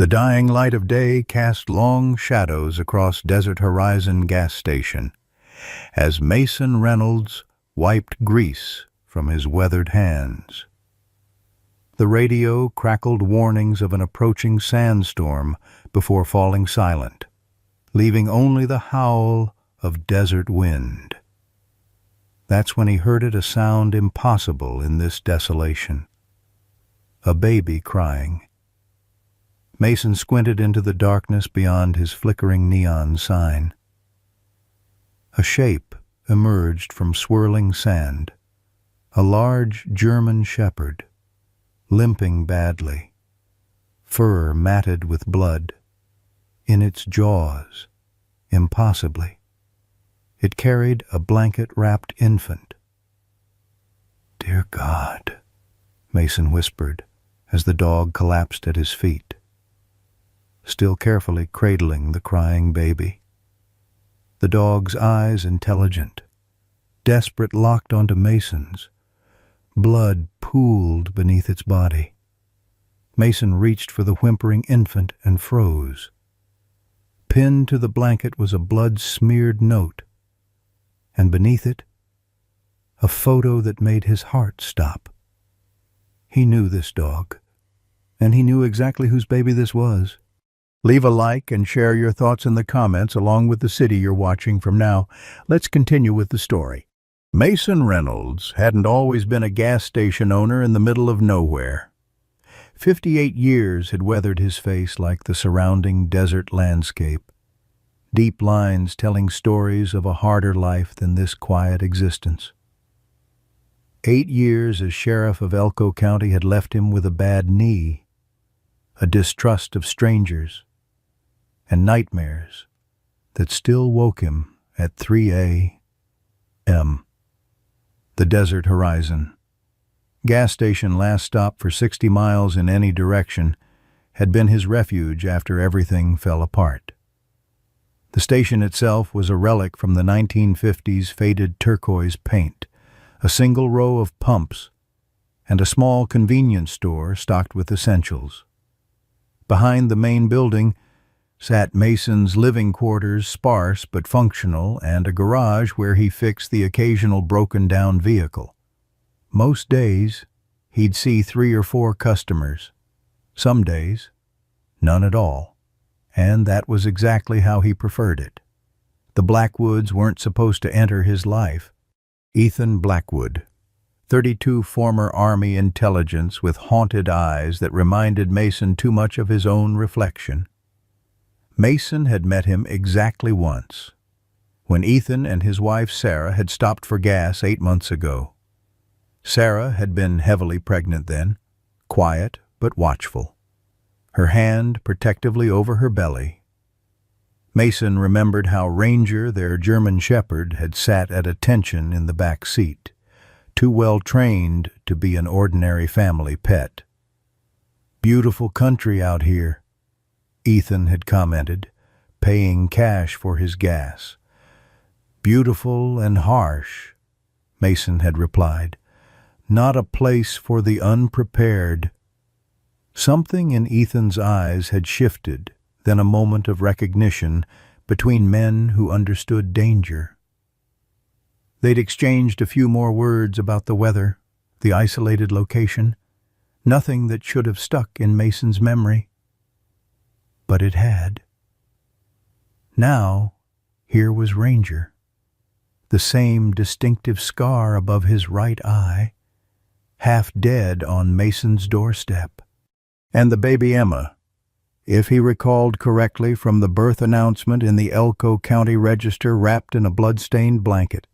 The dying light of day cast long shadows across Desert Horizon gas station as Mason Reynolds wiped grease from his weathered hands. The radio crackled warnings of an approaching sandstorm before falling silent, leaving only the howl of desert wind. That's when he heard a sound impossible in this desolation. A baby crying. Mason squinted into the darkness beyond his flickering neon sign. A shape emerged from swirling sand, a large German shepherd, limping badly, fur matted with blood, in its jaws, impossibly. It carried a blanket-wrapped infant. "Dear God," Mason whispered as the dog collapsed at his feet, still carefully cradling the crying baby. The dog's eyes intelligent, desperate, locked onto Mason's. Blood pooled beneath its body. Mason reached for the whimpering infant and froze. Pinned to the blanket was a blood-smeared note, and beneath it, a photo that made his heart stop. He knew this dog, and he knew exactly whose baby this was. Leave a like and share your thoughts in the comments along with the city you're watching from now. Let's continue with the story. Mason Reynolds hadn't always been a gas station owner in the middle of nowhere. 58 years had weathered his face like the surrounding desert landscape, deep lines telling stories of a harder life than this quiet existence. 8 years as sheriff of Elko County had left him with a bad knee, a distrust of strangers, and nightmares that still woke him at 3 a.m. The Desert Horizon, gas station last stop for 60 miles in any direction, had been his refuge after everything fell apart. The station itself was a relic from the 1950s faded turquoise paint, a single row of pumps, and a small convenience store stocked with essentials. Behind the main building sat Mason's living quarters, sparse but functional, and a garage where he fixed the occasional broken-down vehicle. Most days, he'd see 3 or 4 customers. Some days, none at all. And that was exactly how he preferred it. The Blackwoods weren't supposed to enter his life. Ethan Blackwood, 32, former Army intelligence with haunted eyes that reminded Mason too much of his own reflection. Mason had met him exactly once, when Ethan and his wife Sarah had stopped for gas 8 months ago. Sarah had been heavily pregnant then, quiet but watchful, her hand protectively over her belly. Mason remembered how Ranger, their German shepherd, had sat at attention in the back seat, too well trained to be an ordinary family pet. "Beautiful country out here," Ethan had commented, paying cash for his gas. "Beautiful and harsh," Mason had replied. "Not a place for the unprepared." Something in Ethan's eyes had shifted, then a moment of recognition between men who understood danger. They'd exchanged a few more words about the weather, the isolated location, nothing that should have stuck in Mason's memory. But it had. Now, here was Ranger, the same distinctive scar above his right eye, half dead on Mason's doorstep. And the baby Emma, if he recalled correctly from the birth announcement in the Elko County Register, wrapped in a blood-stained blanket,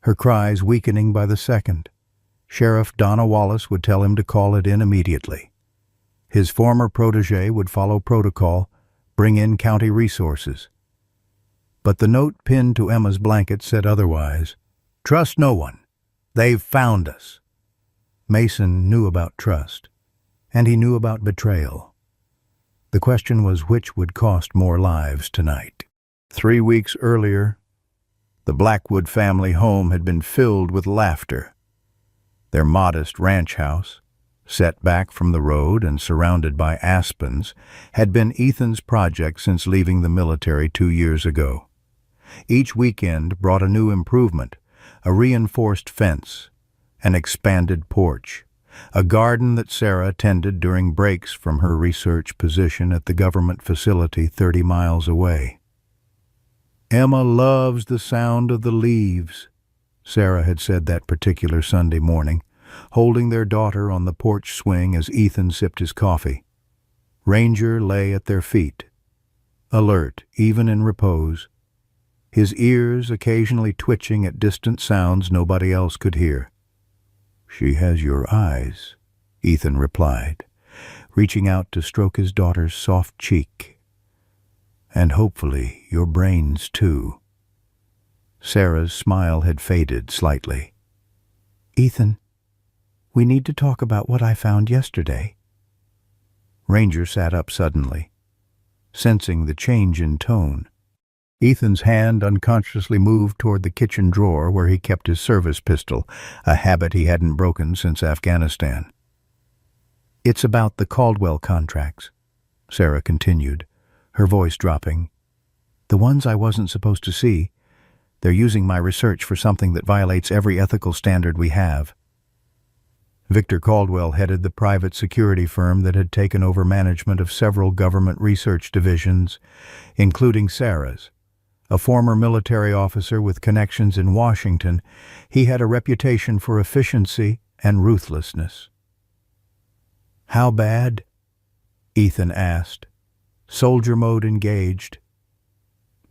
her cries weakening by the second. Sheriff Donna Wallace would tell him to call it in immediately. His former protege would follow protocol, bring in county resources. But the note pinned to Emma's blanket said otherwise. "Trust no one. They've found us." Mason knew about trust, and he knew about betrayal. The question was which would cost more lives tonight. 3 weeks earlier, the Blackwood family home had been filled with laughter. Their modest ranch house, set back from the road and surrounded by aspens, had been Ethan's project since leaving the military 2 years ago. Each weekend brought a new improvement: a reinforced fence, an expanded porch, a garden that Sarah tended during breaks from her research position at the government facility 30 miles away. "Emma loves the sound of the leaves," Sarah had said that particular Sunday morning, holding their daughter on the porch swing as Ethan sipped his coffee. Ranger lay at their feet, alert even in repose, his ears occasionally twitching at distant sounds nobody else could hear. "She has your eyes," Ethan replied, reaching out to stroke his daughter's soft cheek. "And hopefully your brains too." Sarah's smile had faded slightly. "Ethan, we need to talk about what I found yesterday." Ranger sat up suddenly, sensing the change in tone. Ethan's hand unconsciously moved toward the kitchen drawer where he kept his service pistol, a habit he hadn't broken since Afghanistan. "It's about the Caldwell contracts," Sarah continued, her voice dropping. "The ones I wasn't supposed to see. They're using my research for something that violates every ethical standard we have." Victor Caldwell headed the private security firm that had taken over management of several government research divisions, including Sarah's. A former military officer with connections in Washington, he had a reputation for efficiency and ruthlessness. "How bad?" Ethan asked, soldier mode engaged.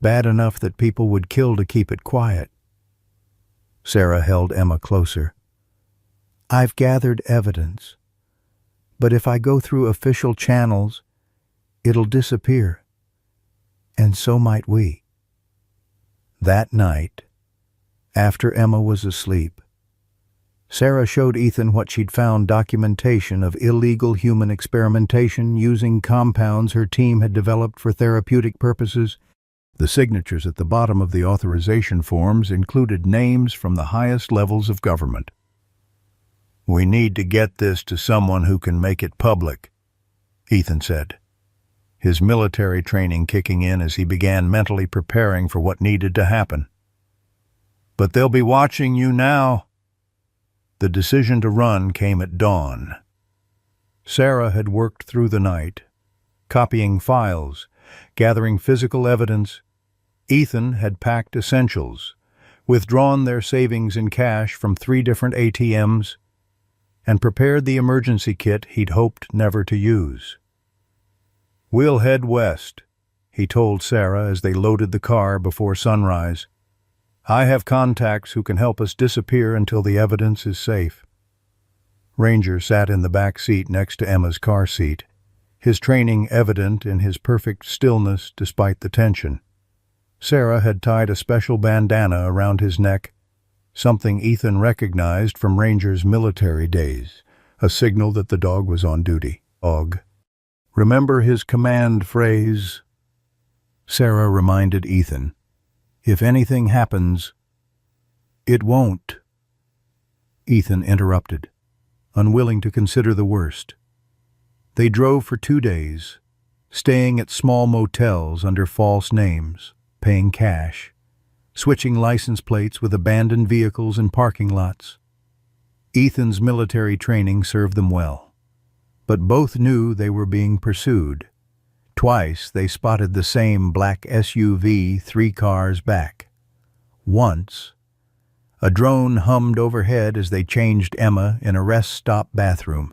"Bad enough that people would kill to keep it quiet." Sarah held Emma closer. "I've gathered evidence, but if I go through official channels, it'll disappear. And so might we." That night, after Emma was asleep, Sarah showed Ethan what she'd found: documentation of illegal human experimentation using compounds her team had developed for therapeutic purposes. The signatures at the bottom of the authorization forms included names from the highest levels of government. "We need to get this to someone who can make it public," Ethan said, his military training kicking in as he began mentally preparing for what needed to happen. "But they'll be watching you now." The decision to run came at dawn. Sarah had worked through the night, copying files, gathering physical evidence. Ethan had packed essentials, withdrawn their savings in cash from 3 different ATMs, and prepared the emergency kit he'd hoped never to use. "We'll head west," he told Sarah as they loaded the car before sunrise. "I have contacts who can help us disappear until the evidence is safe." Ranger sat in the back seat next to Emma's car seat, his training evident in his perfect stillness despite the tension. Sarah had tied a special bandana around his neck, something Ethan recognized from Ranger's military days, a signal that the dog was on duty. "Dog. Remember his command phrase?" Sarah reminded Ethan. "If anything happens—" "It won't," Ethan interrupted, unwilling to consider the worst. They drove for 2 days, staying at small motels under false names, paying cash, switching license plates with abandoned vehicles in parking lots. Ethan's military training served them well, but both knew they were being pursued. Twice they spotted the same black SUV 3 cars back. Once, a drone hummed overhead as they changed Emma in a rest stop bathroom.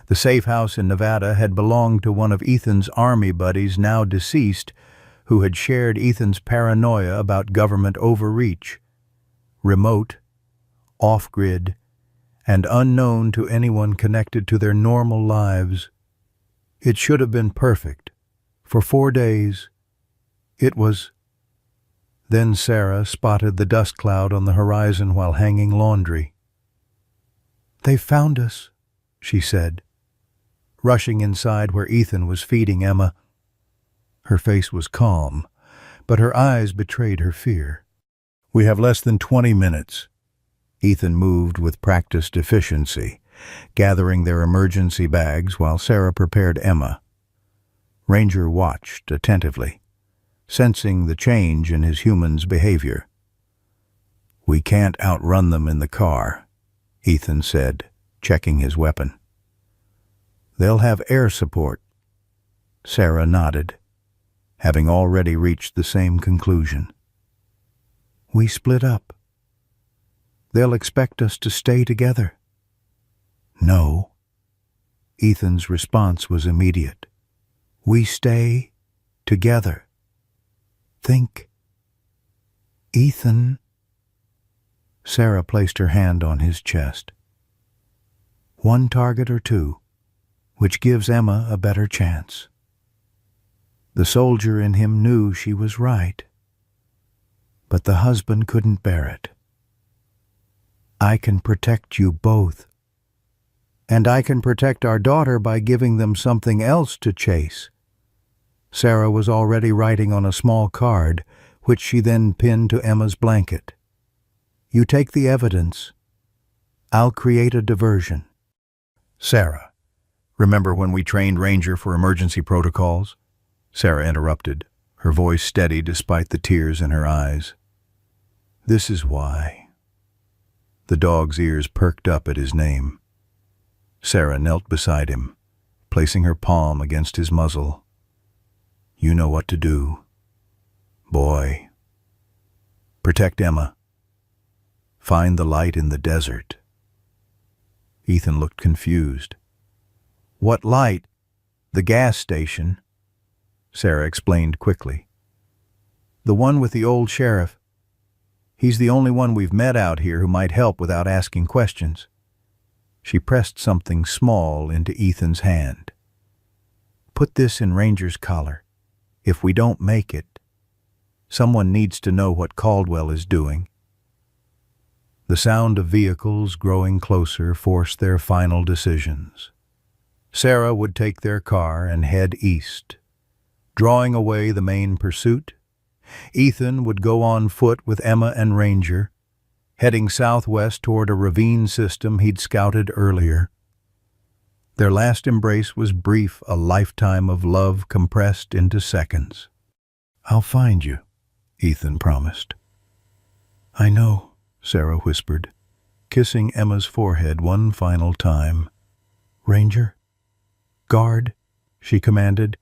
The safe house in Nevada had belonged to one of Ethan's Army buddies, now deceased, who had shared Ethan's paranoia about government overreach. Remote, off-grid, and unknown to anyone connected to their normal lives. It should have been perfect. For 4 days, it was. Then Sarah spotted the dust cloud on the horizon while hanging laundry. "They found us," she said, rushing inside where Ethan was feeding Emma. Her face was calm, but her eyes betrayed her fear. "We have less than 20 minutes. Ethan moved with practiced efficiency, gathering their emergency bags while Sarah prepared Emma. Ranger watched attentively, sensing the change in his human's behavior. "We can't outrun them in the car," Ethan said, checking his weapon. "They'll have air support." Sarah nodded, having already reached the same conclusion. "We split up. They'll expect us to stay together." "No." Ethan's response was immediate. "We stay together. Think." "Ethan." Sarah placed her hand on his chest. "One target or two, which gives Emma a better chance." The soldier in him knew she was right, but the husband couldn't bear it. "I can protect you both. And I can protect our daughter by giving them something else to chase." Sarah was already writing on a small card, which she then pinned to Emma's blanket. "You take the evidence. I'll create a diversion." "Sarah, remember when we trained Ranger for emergency protocols?" Sarah interrupted, her voice steady despite the tears in her eyes. "This is why." The dog's ears perked up at his name. Sarah knelt beside him, placing her palm against his muzzle. "You know what to do, boy. Protect Emma. Find the light in the desert." Ethan looked confused. "What light?" "The gas station," Sarah explained quickly. "The one with the old sheriff. He's the only one we've met out here who might help without asking questions." She pressed something small into Ethan's hand. "Put this in Ranger's collar. If we don't make it, someone needs to know what Caldwell is doing." The sound of vehicles growing closer forced their final decisions. Sarah would take their car and head east, drawing away the main pursuit. Ethan would go on foot with Emma and Ranger, heading southwest toward a ravine system he'd scouted earlier. Their last embrace was brief, a lifetime of love compressed into seconds. "I'll find you," Ethan promised. "I know," Sarah whispered, kissing Emma's forehead one final time. "Ranger, guard," she commanded,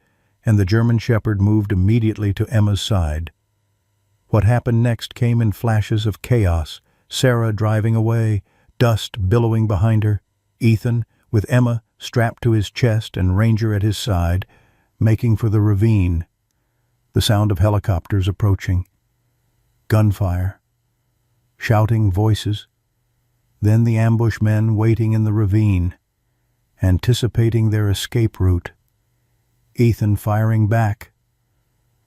and the German Shepherd moved immediately to Emma's side. What happened next came in flashes of chaos. Sarah driving away, dust billowing behind her, Ethan, with Emma strapped to his chest and Ranger at his side, making for the ravine. The sound of helicopters approaching. Gunfire. Shouting voices. Then the ambush men waiting in the ravine, anticipating their escape route. Ethan firing back.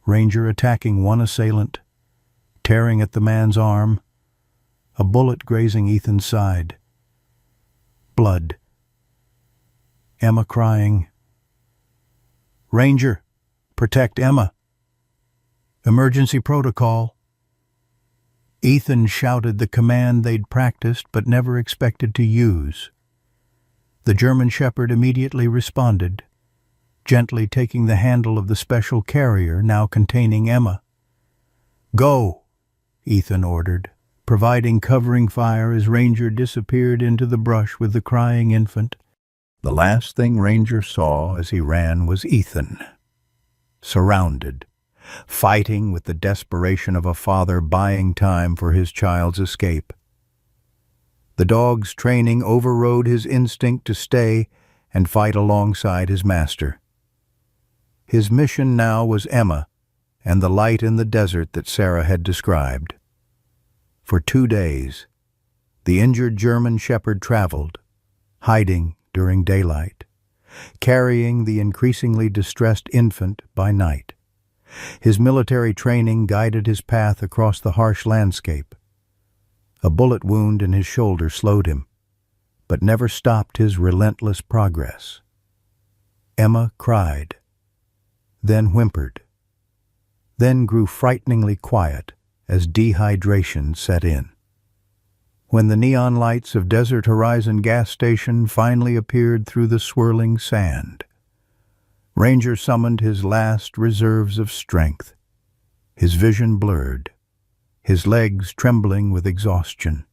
Ranger attacking one assailant, tearing at the man's arm. A bullet grazing Ethan's side. Blood. Emma crying. "Ranger, protect Emma." "Emergency protocol." Ethan shouted the command they'd practiced but never expected to use. The German Shepherd immediately responded, gently taking the handle of the special carrier now containing Emma. "Go," Ethan ordered, providing covering fire as Ranger disappeared into the brush with the crying infant. The last thing Ranger saw as he ran was Ethan, surrounded, fighting with the desperation of a father buying time for his child's escape. The dog's training overrode his instinct to stay and fight alongside his master. His mission now was Emma and the light in the desert that Sarah had described. For 2 days, the injured German Shepherd traveled, hiding during daylight, carrying the increasingly distressed infant by night. His military training guided his path across the harsh landscape. A bullet wound in his shoulder slowed him, but never stopped his relentless progress. Emma cried, then whimpered, then grew frighteningly quiet as dehydration set in. when the neon lights of Desert Horizon gas station finally appeared through the swirling sand. Ranger summoned his last reserves of strength, his vision blurred, his legs trembling with exhaustion.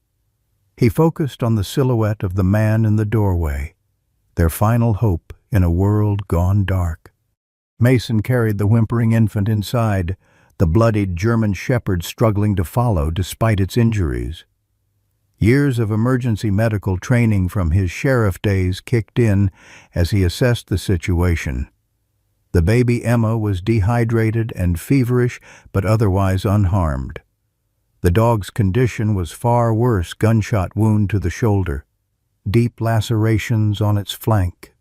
He focused on the silhouette of the man in the doorway, their final hope in a world gone dark. Mason carried the whimpering infant inside, the bloodied German shepherd struggling to follow despite its injuries. Years of emergency medical training from his sheriff days kicked in as he assessed the situation. The baby Emma was dehydrated and feverish, but otherwise unharmed. The dog's condition was far worse: gunshot wound to the shoulder, deep lacerations on its flank,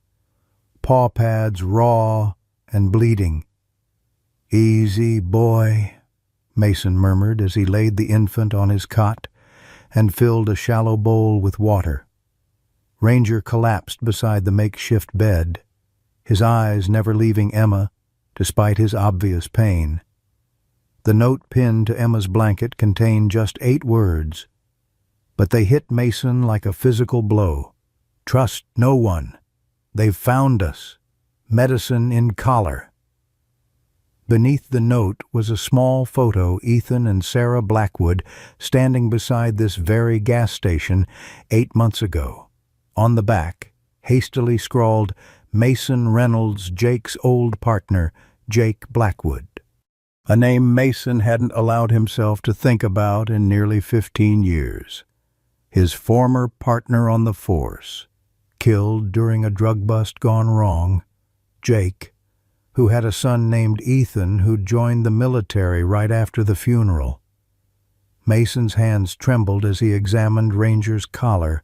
paw pads raw and bleeding. "Easy, boy," Mason murmured as he laid the infant on his cot and filled a shallow bowl with water. Ranger collapsed beside the makeshift bed, his eyes never leaving Emma, despite his obvious pain. The note pinned to Emma's blanket contained just 8 words, but they hit Mason like a physical blow. "Trust no one. They've found us. Medicine in collar." Beneath the note was a small photo: Ethan and Sarah Blackwood standing beside this very gas station 8 months ago. On the back, hastily scrawled, "Mason Reynolds, Jake's old partner, Jake Blackwood." A name Mason hadn't allowed himself to think about in nearly 15 years. His former partner on the force, killed during a drug bust gone wrong. Jake, who had a son named Ethan who'd joined the military right after the funeral. Mason's hands trembled as he examined Ranger's collar,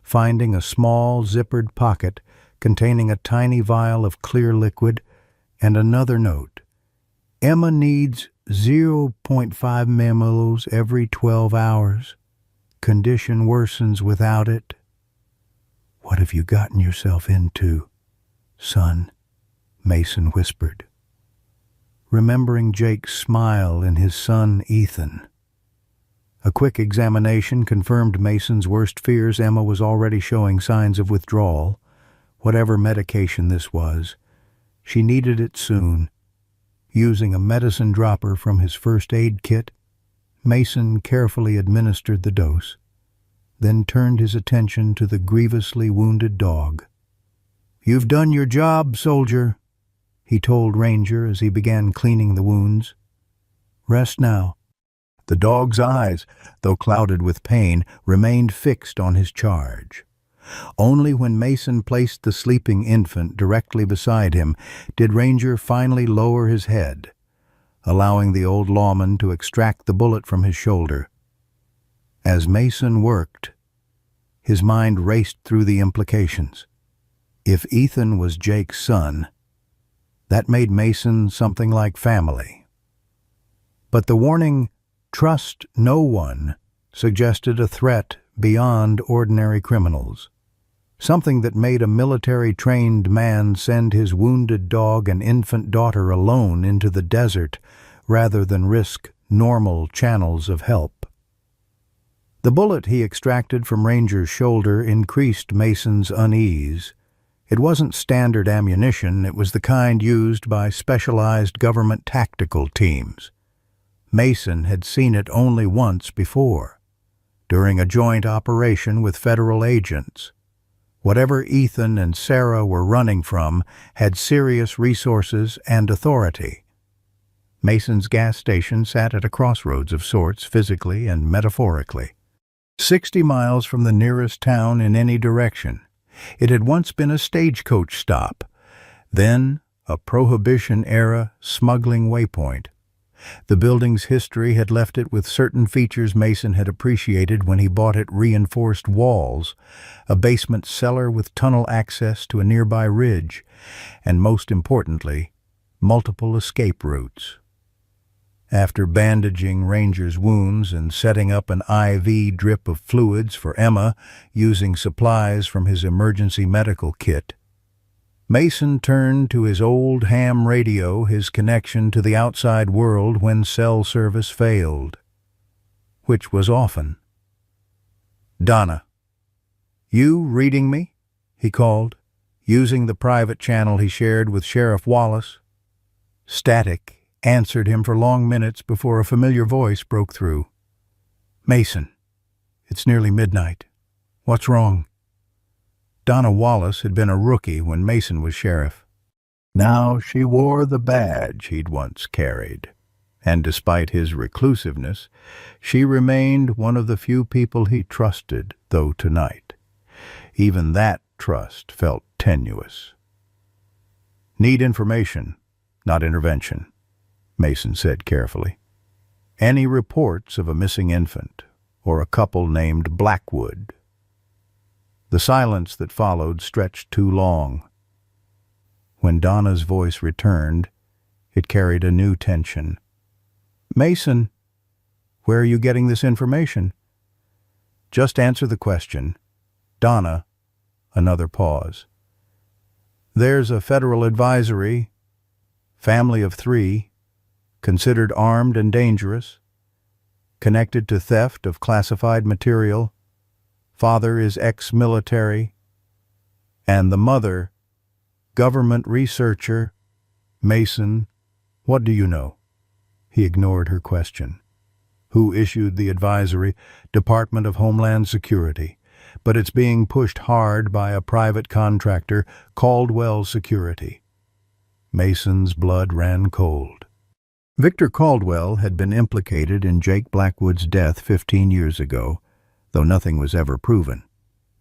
finding a small zippered pocket containing a tiny vial of clear liquid and another note. "Emma needs 0.5 ml every 12 hours. Condition worsens without it." "What have you gotten yourself into, son?" Mason whispered, remembering Jake's smile in his son Ethan. A quick examination confirmed Mason's worst fears. Emma was already showing signs of withdrawal. Whatever medication this was, she needed it soon. Using a medicine dropper from his first aid kit, Mason carefully administered the dose, then turned his attention to the grievously wounded dog. "You've done your job, soldier," he told Ranger as he began cleaning the wounds. "Rest now." The dog's eyes, though clouded with pain, remained fixed on his charge. Only when Mason placed the sleeping infant directly beside him did Ranger finally lower his head, allowing the old lawman to extract the bullet from his shoulder. As Mason worked, his mind raced through the implications. If Ethan was Jake's son, that made Mason something like family. But the warning, "Trust no one," suggested a threat beyond ordinary criminals. Something that made a military-trained man send his wounded dog and infant daughter alone into the desert rather than risk normal channels of help. The bullet he extracted from Ranger's shoulder increased Mason's unease. It wasn't standard ammunition, it was the kind used by specialized government tactical teams. Mason had seen it only once before, during a joint operation with federal agents. Whatever Ethan and Sarah were running from had serious resources and authority. Mason's gas station sat at a crossroads of sorts, physically and metaphorically. 60 miles from the nearest town in any direction. It had once been a stagecoach stop, then a Prohibition-era smuggling waypoint. The building's history had left it with certain features Mason had appreciated when he bought it: reinforced walls, a basement cellar with tunnel access to a nearby ridge, and most importantly, multiple escape routes. After bandaging Ranger's wounds and setting up an IV drip of fluids for Emma using supplies from his emergency medical kit, Mason turned to his old ham radio, his connection to the outside world when cell service failed, which was often. "Donna, you reading me?" he called, using the private channel he shared with Sheriff Wallace. Static answered him for long minutes before a familiar voice broke through. "Mason, it's nearly midnight. What's wrong?" Donna Wallace had been a rookie when Mason was sheriff. Now she wore the badge he'd once carried, and despite his reclusiveness, she remained one of the few people he trusted, though tonight, even that trust felt tenuous. "Need information, not intervention," Mason said carefully. "Any reports of a missing infant, or a couple named Blackwood?" The silence that followed stretched too long. When Donna's voice returned, it carried a new tension. "Mason, where are you getting this information?" "Just answer the question." Donna, another pause. "There's a federal advisory, family of 3, considered armed and dangerous, connected to theft of classified material. Father is ex-military, and the mother, government researcher." "Mason, what do you know?" He ignored her question. "Who issued the advisory?" "Department of Homeland Security, but it's being pushed hard by a private contractor, Caldwell Security." Mason's blood ran cold. Victor Caldwell had been implicated in Jake Blackwood's death 15 years ago, though nothing was ever proven.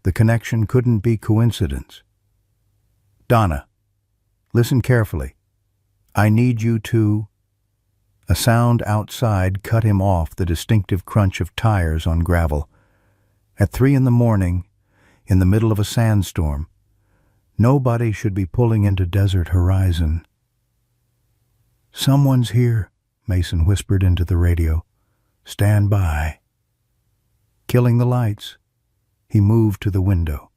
The connection couldn't be coincidence. "Donna, listen carefully. I need you to—" A sound outside cut him off, the distinctive crunch of tires on gravel. At 3 a.m, in the middle of a sandstorm, nobody should be pulling into Desert Horizon. "Someone's here," Mason whispered into the radio. "Stand by." Killing the lights, he moved to the window.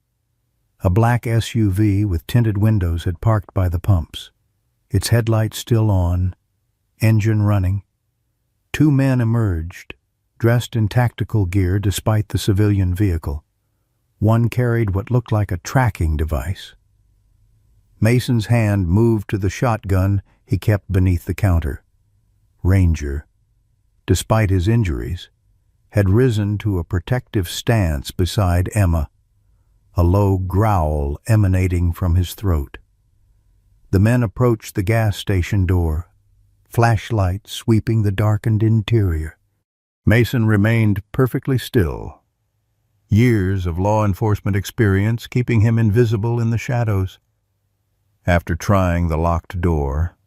A black SUV with tinted windows had parked by the pumps, its headlights still on, engine running. 2 men emerged, dressed in tactical gear despite the civilian vehicle. One carried what looked like a tracking device. Mason's hand moved to the shotgun he kept beneath the counter. Ranger, despite his injuries, had risen to a protective stance beside Emma, a low growl emanating from his throat. The men approached the gas station door, flashlights sweeping the darkened interior. Mason remained perfectly still, years of law enforcement experience keeping him invisible in the shadows. After trying the locked door,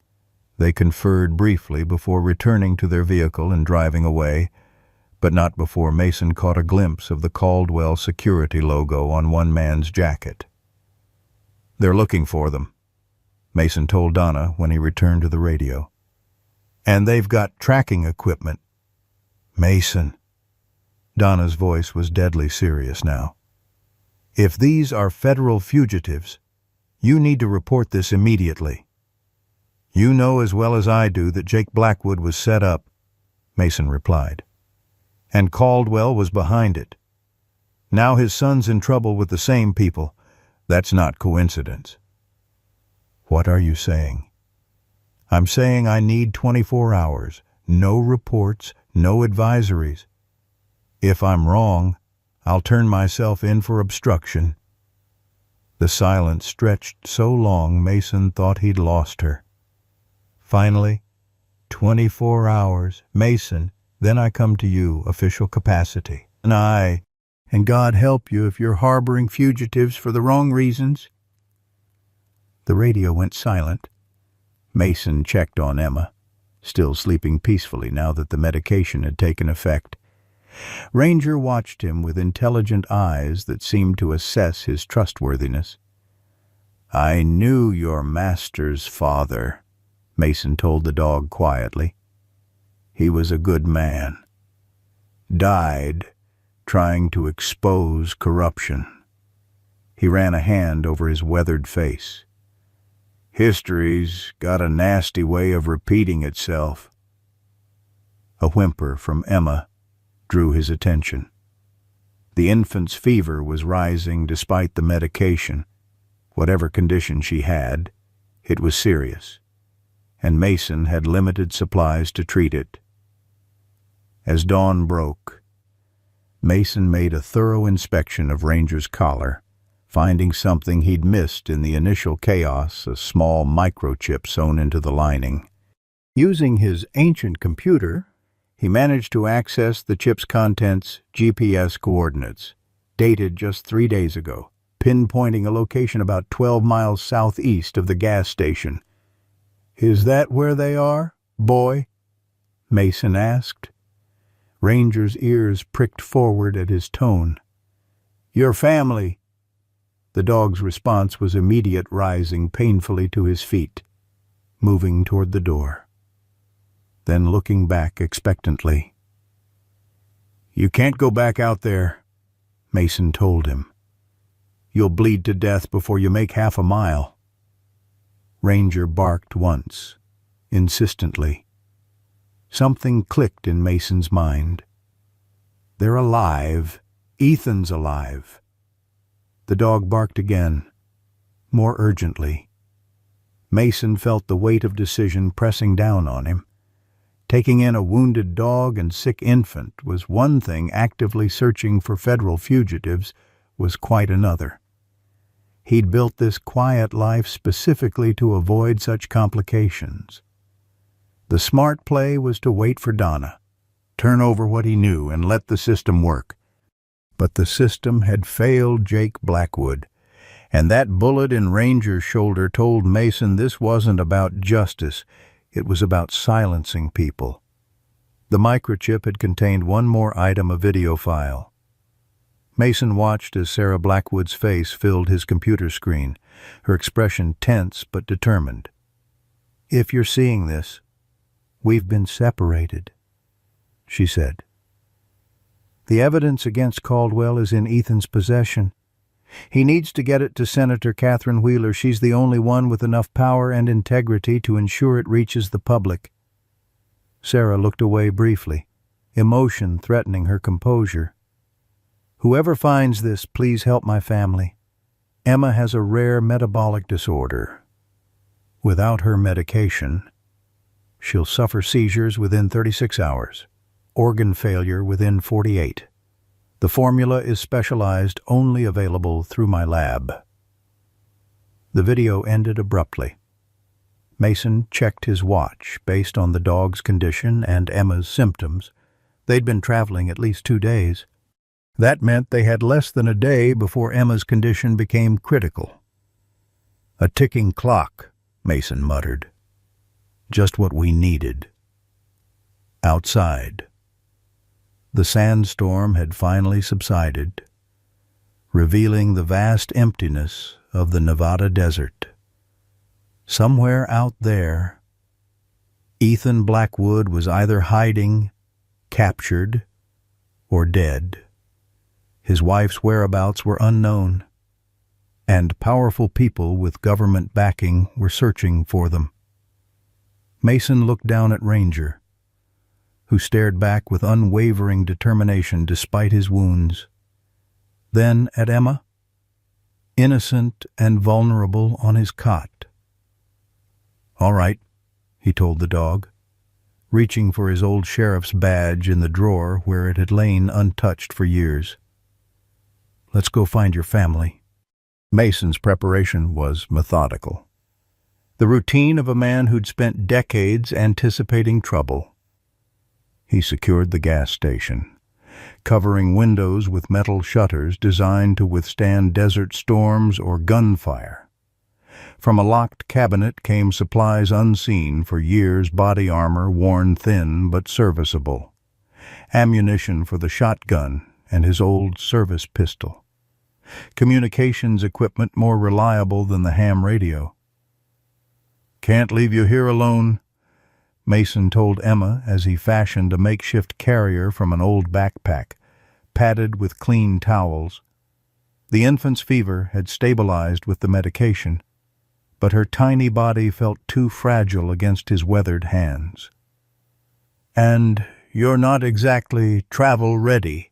they conferred briefly before returning to their vehicle and driving away, but not before Mason caught a glimpse of the Caldwell Security logo on one man's jacket. "They're looking for them," Mason told Donna when he returned to the radio. "And they've got tracking equipment." "Mason," Donna's voice was deadly serious now, "if these are federal fugitives, you need to report this immediately." "You know as well as I do that Jake Blackwood was set up," Mason replied, "and Caldwell was behind it. Now his son's in trouble with the same people. That's not coincidence." "What are you saying?" "I'm saying I need 24 hours, no reports, no advisories. If I'm wrong, I'll turn myself in for obstruction." The silence stretched so long Mason thought he'd lost her. Finally, 24 hours, Mason, then I come to you, official capacity. And God help you if you're harboring fugitives for the wrong reasons." The radio went silent. Mason checked on Emma, still sleeping peacefully now that the medication had taken effect. Ranger watched him with intelligent eyes that seemed to assess his trustworthiness. "I knew your master's father," Mason told the dog quietly. "He was a good man. Died trying to expose corruption." He ran a hand over his weathered face. "History's got a nasty way of repeating itself." A whimper from Emma drew his attention. The infant's fever was rising despite the medication. Whatever condition she had, it was serious, and Mason had limited supplies to treat it. As dawn broke, Mason made a thorough inspection of Ranger's collar, finding something he'd missed in the initial chaos, a small microchip sewn into the lining. Using his ancient computer, he managed to access the chip's contents' GPS coordinates, dated just 3 days ago, pinpointing a location about 12 miles southeast of the gas station. "Is that where they are, boy?" Mason asked. Ranger's ears pricked forward at his tone. "Your family." The dog's response was immediate, rising painfully to his feet, moving toward the door, then looking back expectantly. "You can't go back out there," Mason told him. "You'll bleed to death before you make half a mile." Ranger barked once, insistently. Something clicked in Mason's mind. "They're alive. Ethan's alive." The dog barked again, more urgently. Mason felt the weight of decision pressing down on him. Taking in a wounded dog and sick infant was one thing, actively searching for federal fugitives was quite another. He'd built this quiet life specifically to avoid such complications. The smart play was to wait for Donna, turn over what he knew, and let the system work. But the system had failed Jake Blackwood, and that bullet in Ranger's shoulder told Mason this wasn't about justice. It was about silencing people. The microchip had contained one more item, a video file. Mason watched as Sarah Blackwood's face filled his computer screen, her expression tense but determined. "If you're seeing this, we've been separated," she said. "The evidence against Caldwell is in Ethan's possession. He needs to get it to Senator Catherine Wheeler. She's the only one with enough power and integrity to ensure it reaches the public." Sarah looked away briefly, emotion threatening her composure. "Whoever finds this, please help my family. Emma has a rare metabolic disorder. Without her medication, she'll suffer seizures within 36 hours, organ failure within 48. The formula is specialized, only available through my lab." The video ended abruptly. Mason checked his watch. Based on the dog's condition and Emma's symptoms, they'd been traveling at least 2 days. That meant they had less than a day before Emma's condition became critical. "A ticking clock," Mason muttered. "Just what we needed." Outside, the sandstorm had finally subsided, revealing the vast emptiness of the Nevada desert. Somewhere out there, Ethan Blackwood was either hiding, captured, or dead. His wife's whereabouts were unknown, and powerful people with government backing were searching for them. Mason looked down at Ranger, who stared back with unwavering determination despite his wounds. Then at Emma, innocent and vulnerable on his cot. "All right," he told the dog, reaching for his old sheriff's badge in the drawer where it had lain untouched for years. "Let's go find your family." Mason's preparation was methodical. The routine of a man who'd spent decades anticipating trouble. He secured the gas station, covering windows with metal shutters designed to withstand desert storms or gunfire. From a locked cabinet came supplies unseen for years, body armor worn thin but serviceable, ammunition for the shotgun and his old service pistol, communications equipment more reliable than the ham radio. "Can't leave you here alone," Mason told Emma as he fashioned a makeshift carrier from an old backpack, padded with clean towels. The infant's fever had stabilized with the medication, but her tiny body felt too fragile against his weathered hands. "And you're not exactly travel-ready,"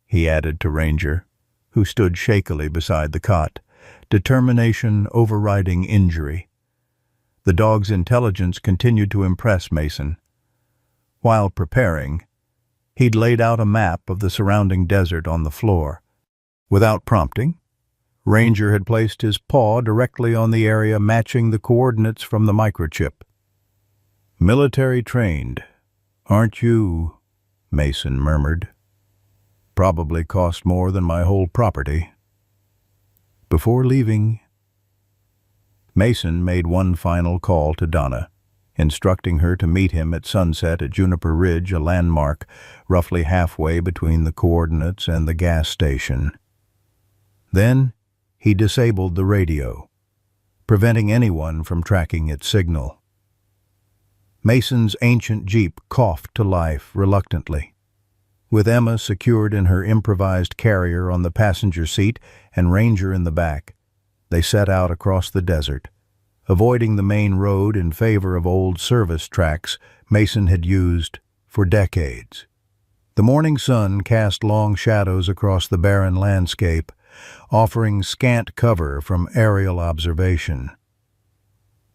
he added to Ranger, who stood shakily beside the cot, determination overriding injury. The dog's intelligence continued to impress Mason. While preparing, he'd laid out a map of the surrounding desert on the floor. Without prompting, Ranger had placed his paw directly on the area matching the coordinates from the microchip. "Military trained, aren't you?" Mason murmured. "Probably cost more than my whole property." Before leaving, Mason made one final call to Donna, instructing her to meet him at sunset at Juniper Ridge, a landmark roughly halfway between the coordinates and the gas station. Then he disabled the radio, preventing anyone from tracking its signal. Mason's ancient Jeep coughed to life reluctantly. With Emma secured in her improvised carrier on the passenger seat and Ranger in the back, they set out across the desert, avoiding the main road in favor of old service tracks Mason had used for decades. The morning sun cast long shadows across the barren landscape, offering scant cover from aerial observation.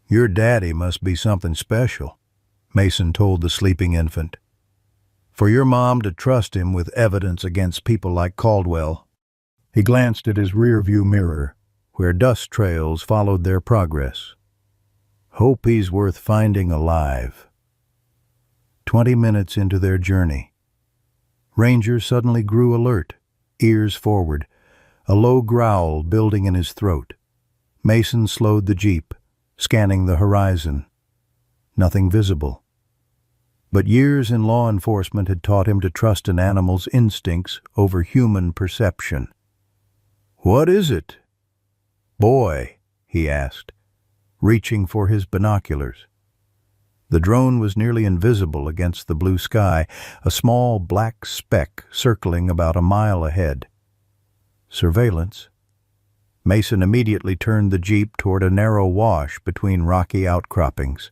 "Your daddy must be something special," Mason told the sleeping infant. "For your mom to trust him with evidence against people like Caldwell." He glanced at his rearview mirror, where dust trails followed their progress. "Hope he's worth finding alive." 20 minutes into their journey, Ranger suddenly grew alert, ears forward, a low growl building in his throat. Mason slowed the Jeep, scanning the horizon. Nothing visible. But years in law enforcement had taught him to trust an animal's instincts over human perception. "What is it?" "Boy," he asked, reaching for his binoculars. The drone was nearly invisible against the blue sky, a small black speck circling about a mile ahead. Surveillance. Mason immediately turned the Jeep toward a narrow wash between rocky outcroppings.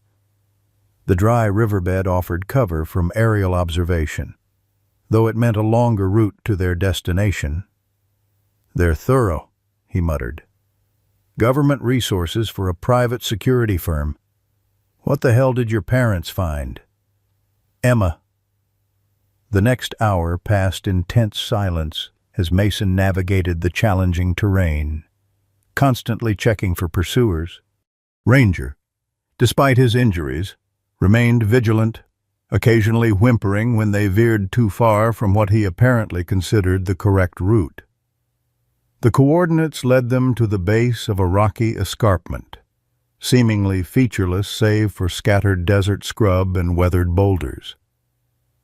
The dry riverbed offered cover from aerial observation, though it meant a longer route to their destination. "They're thorough," he muttered. "Government resources for a private security firm. What the hell did your parents find?" "Emma." The next hour passed in tense silence as Mason navigated the challenging terrain, constantly checking for pursuers. Ranger, despite his injuries, remained vigilant, occasionally whimpering when they veered too far from what he apparently considered the correct route. The coordinates led them to the base of a rocky escarpment, seemingly featureless save for scattered desert scrub and weathered boulders.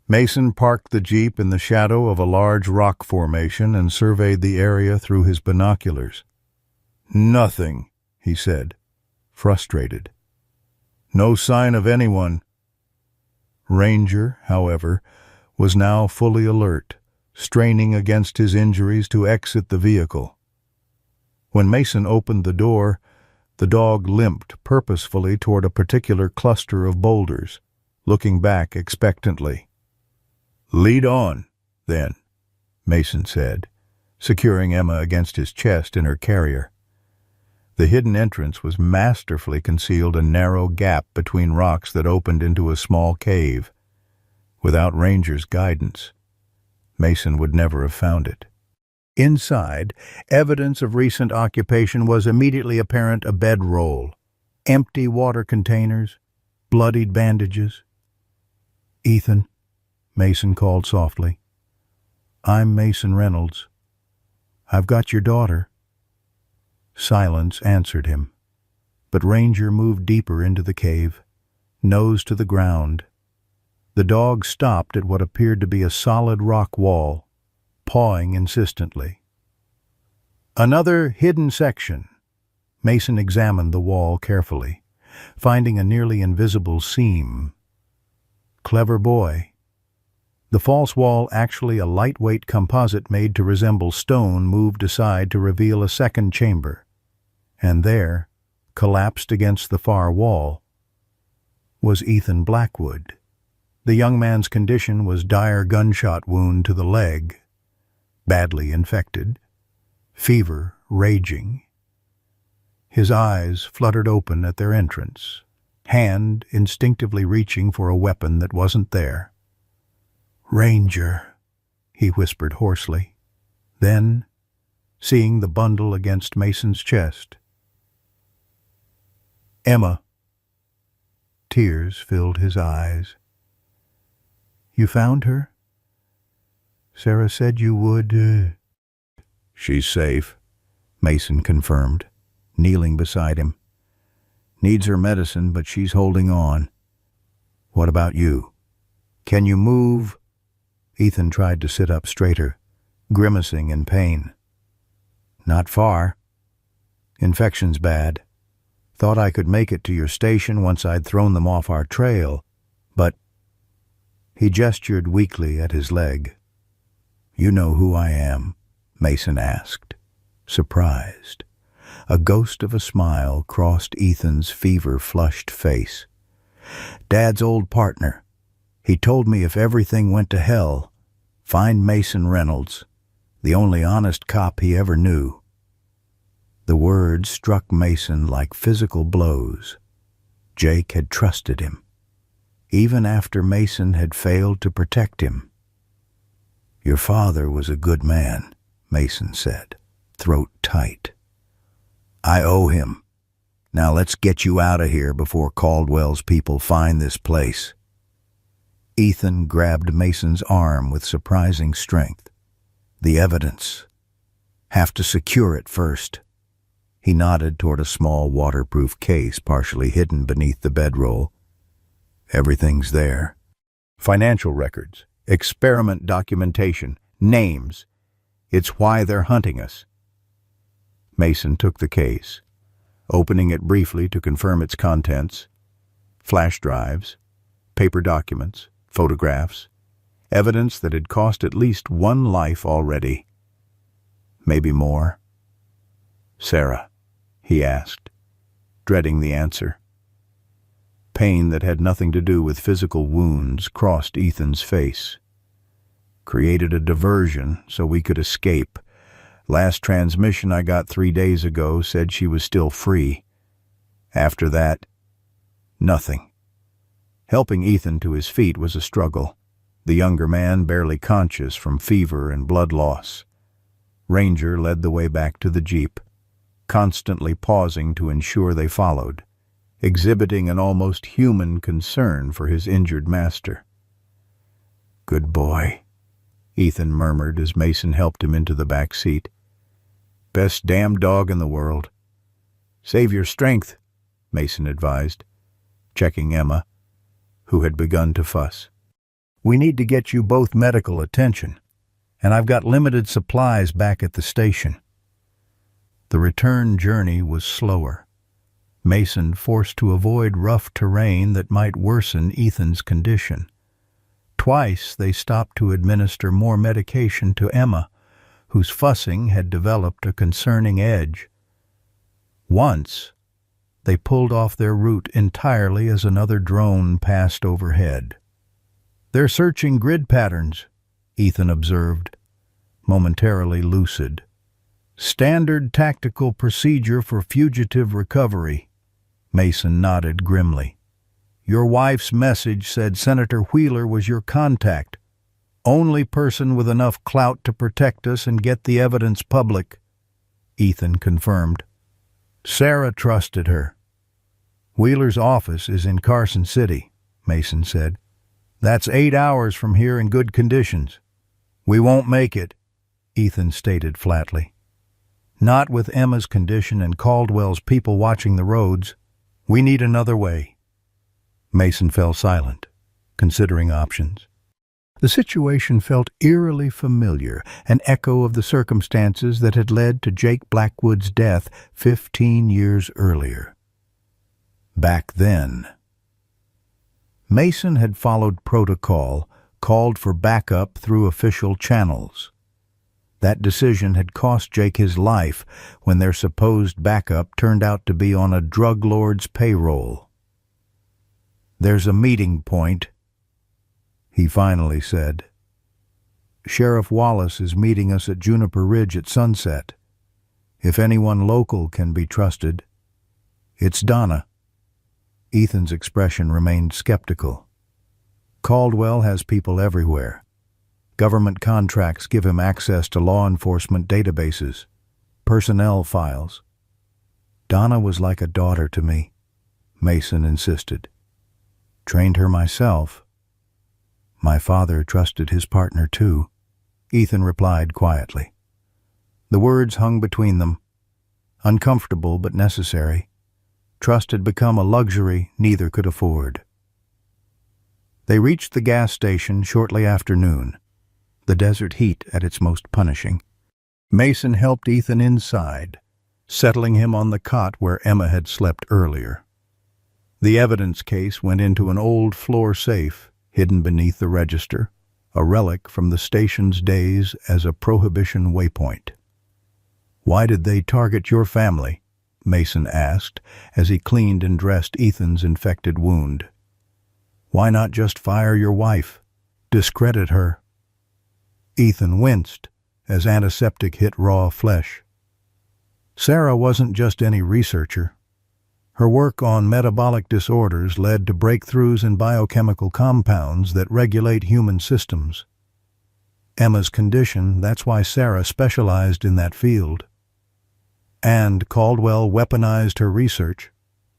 Mason parked the Jeep in the shadow of a large rock formation and surveyed the area through his binoculars. "Nothing," he said, frustrated. "No sign of anyone." Ranger, however, was now fully alert, straining against his injuries to exit the vehicle. When Mason opened the door, the dog limped purposefully toward a particular cluster of boulders, looking back expectantly. "Lead on, then," Mason said, securing Emma against his chest in her carrier. The hidden entrance was masterfully concealed a narrow gap between rocks that opened into a small cave. Without Ranger's guidance, Mason would never have found it. Inside, evidence of recent occupation was immediately apparent: a bedroll, empty water containers, bloodied bandages. "Ethan," Mason called softly. "I'm Mason Reynolds. I've got your daughter." Silence answered him, but Ranger moved deeper into the cave, nose to the ground. The dog stopped at what appeared to be a solid rock wall, pawing insistently. Another hidden section. Mason examined the wall carefully, finding a nearly invisible seam. Clever boy. The false wall, actually a lightweight composite made to resemble stone, moved aside to reveal a second chamber. And there, collapsed against the far wall, was Ethan Blackwood. The young man's condition was dire gunshot wound to the leg. badly infected, fever raging. His eyes fluttered open at their entrance, hand instinctively reaching for a weapon that wasn't there. "Ranger," he whispered hoarsely. Then, seeing the bundle against Mason's chest, "Emma." Tears filled his eyes. "You found her? Sarah said you would." "She's safe," Mason confirmed, kneeling beside him. "Needs her medicine, but she's holding on. What about you? Can you move?" Ethan tried to sit up straighter, grimacing in pain. "Not far. Infection's bad. Thought I could make it to your station once I'd thrown them off our trail, but—" He gestured weakly at his leg. "You know who I am?" Mason asked, surprised. A ghost of a smile crossed Ethan's fever-flushed face. "Dad's old partner. He told me if everything went to hell, find Mason Reynolds, the only honest cop he ever knew." The words struck Mason like physical blows. Jake had trusted him, even after Mason had failed to protect him. "Your father was a good man," Mason said, throat tight. "I owe him. Now let's get you out of here before Caldwell's people find this place." Ethan grabbed Mason's arm with surprising strength. "The evidence. Have to secure it first." He nodded toward a small waterproof case partially hidden beneath the bedroll. "Everything's there. Financial records, experiment documentation, names. It's why they're hunting us." Mason took the case, opening it briefly to confirm its contents. Flash drives, paper documents, photographs, evidence that had cost at least one life already. Maybe more. "Sarah?" he asked, dreading the answer. Pain that had nothing to do with physical wounds crossed Ethan's face. "Created a diversion so we could escape. Last transmission I got 3 days ago said she was still free. After that, nothing." Helping Ethan to his feet was a struggle, the younger man barely conscious from fever and blood loss. Ranger led the way back to the jeep, constantly pausing to ensure they followed, exhibiting an almost human concern for his injured master. "Good boy," Ethan murmured as Mason helped him into the back seat. "Best damn dog in the world." "Save your strength," Mason advised, checking Emma, who had begun to fuss. "We need to get you both medical attention, and I've got limited supplies back at the station." The return journey was slower, Mason forced to avoid rough terrain that might worsen Ethan's condition. Twice they stopped to administer more medication to Emma, whose fussing had developed a concerning edge. Once, they pulled off their route entirely as another drone passed overhead. "They're searching grid patterns," Ethan observed, momentarily lucid. "Standard tactical procedure for fugitive recovery." Mason nodded grimly. "Your wife's message said Senator Wheeler was your contact. Only person with enough clout to protect us and get the evidence public," Ethan confirmed. "Sarah trusted her." "Wheeler's office is in Carson City," Mason said. "That's 8 hours from here in good conditions." "We won't make it," Ethan stated flatly. "Not with Emma's condition and Caldwell's people watching the roads. We need another way." Mason fell silent, considering options. The situation felt eerily familiar, an echo of the circumstances that had led to Jake Blackwood's death 15 years earlier. Back then, Mason had followed protocol, called for backup through official channels. That decision had cost Jake his life when their supposed backup turned out to be on a drug lord's payroll. "There's a meeting point," he finally said. Sheriff Wallace is meeting us at Juniper Ridge at sunset. If anyone local can be trusted, it's Donna." Ethan's expression remained skeptical. Caldwell has people everywhere. Government contracts give him access to law enforcement databases, personnel files. "Donna was like a daughter to me," Mason insisted. "Trained her myself." "My father trusted his partner too," Ethan replied quietly. The words hung between them, uncomfortable but necessary. Trust had become a luxury neither could afford. They reached the gas station shortly after noon, the desert heat at its most punishing. Mason helped Ethan inside, settling him on the cot where Emma had slept earlier. The evidence case went into an old floor safe hidden beneath the register, a relic from the station's days as a prohibition waypoint. "Why did they target your family?" Mason asked as he cleaned and dressed Ethan's infected wound. "Why not just fire your wife? Discredit her?" Ethan winced as antiseptic hit raw flesh. Sarah wasn't just any researcher. Her work on metabolic disorders led to breakthroughs in biochemical compounds that regulate human systems. Emma's condition, that's why Sarah specialized in that field. And Caldwell weaponized her research,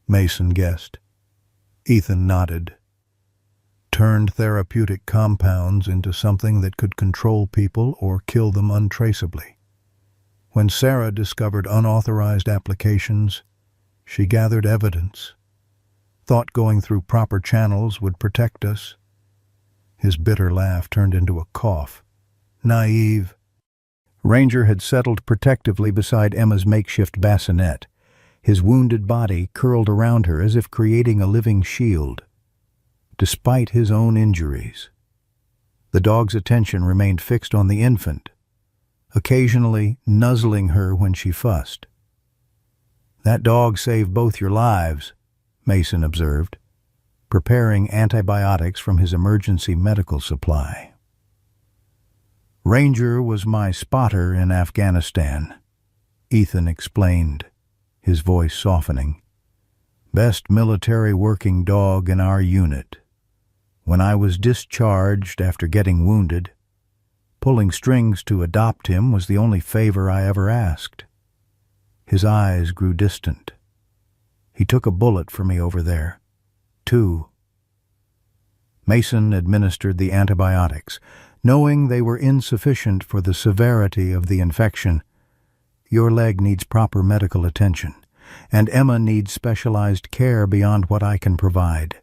Mason guessed. Ethan nodded. Turned therapeutic compounds into something that could control people or kill them untraceably. When Sarah discovered unauthorized applications, she gathered evidence. Thought going through proper channels would protect us. His bitter laugh turned into a cough. Naive. Ranger had settled protectively beside Emma's makeshift bassinet, his wounded body curled around her as if creating a living shield. Despite his own injuries, the dog's attention remained fixed on the infant, occasionally nuzzling her when she fussed. "That dog saved both your lives," Mason observed, preparing antibiotics from his emergency medical supply. "Ranger was my spotter in Afghanistan," Ethan explained, his voice softening. "Best military working dog in our unit. When I was discharged after getting wounded, pulling strings to adopt him was the only favor I ever asked." His eyes grew distant. "He took a bullet for me over there. 2. Mason administered the antibiotics, knowing they were insufficient for the severity of the infection. "Your leg needs proper medical attention, and Emma needs specialized care beyond what I can provide.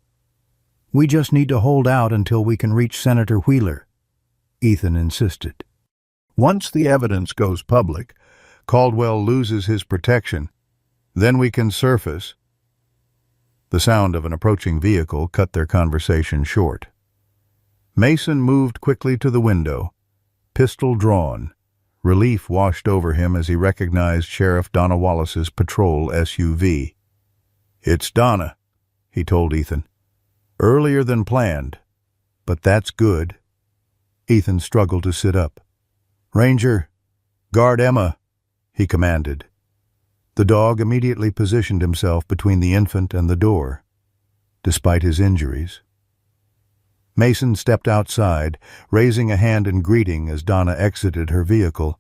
We just need to hold out until we can reach Senator Wheeler," Ethan insisted. "Once the evidence goes public, Caldwell loses his protection. Then we can surface." The sound of an approaching vehicle cut their conversation short. Mason moved quickly to the window, pistol drawn. Relief washed over him as he recognized Sheriff Donna Wallace's patrol SUV. "It's Donna," he told Ethan. "Earlier than planned, but that's good." Ethan struggled to sit up. "Ranger, guard Emma," he commanded. The dog immediately positioned himself between the infant and the door, despite his injuries. Mason stepped outside, raising a hand in greeting as Donna exited her vehicle.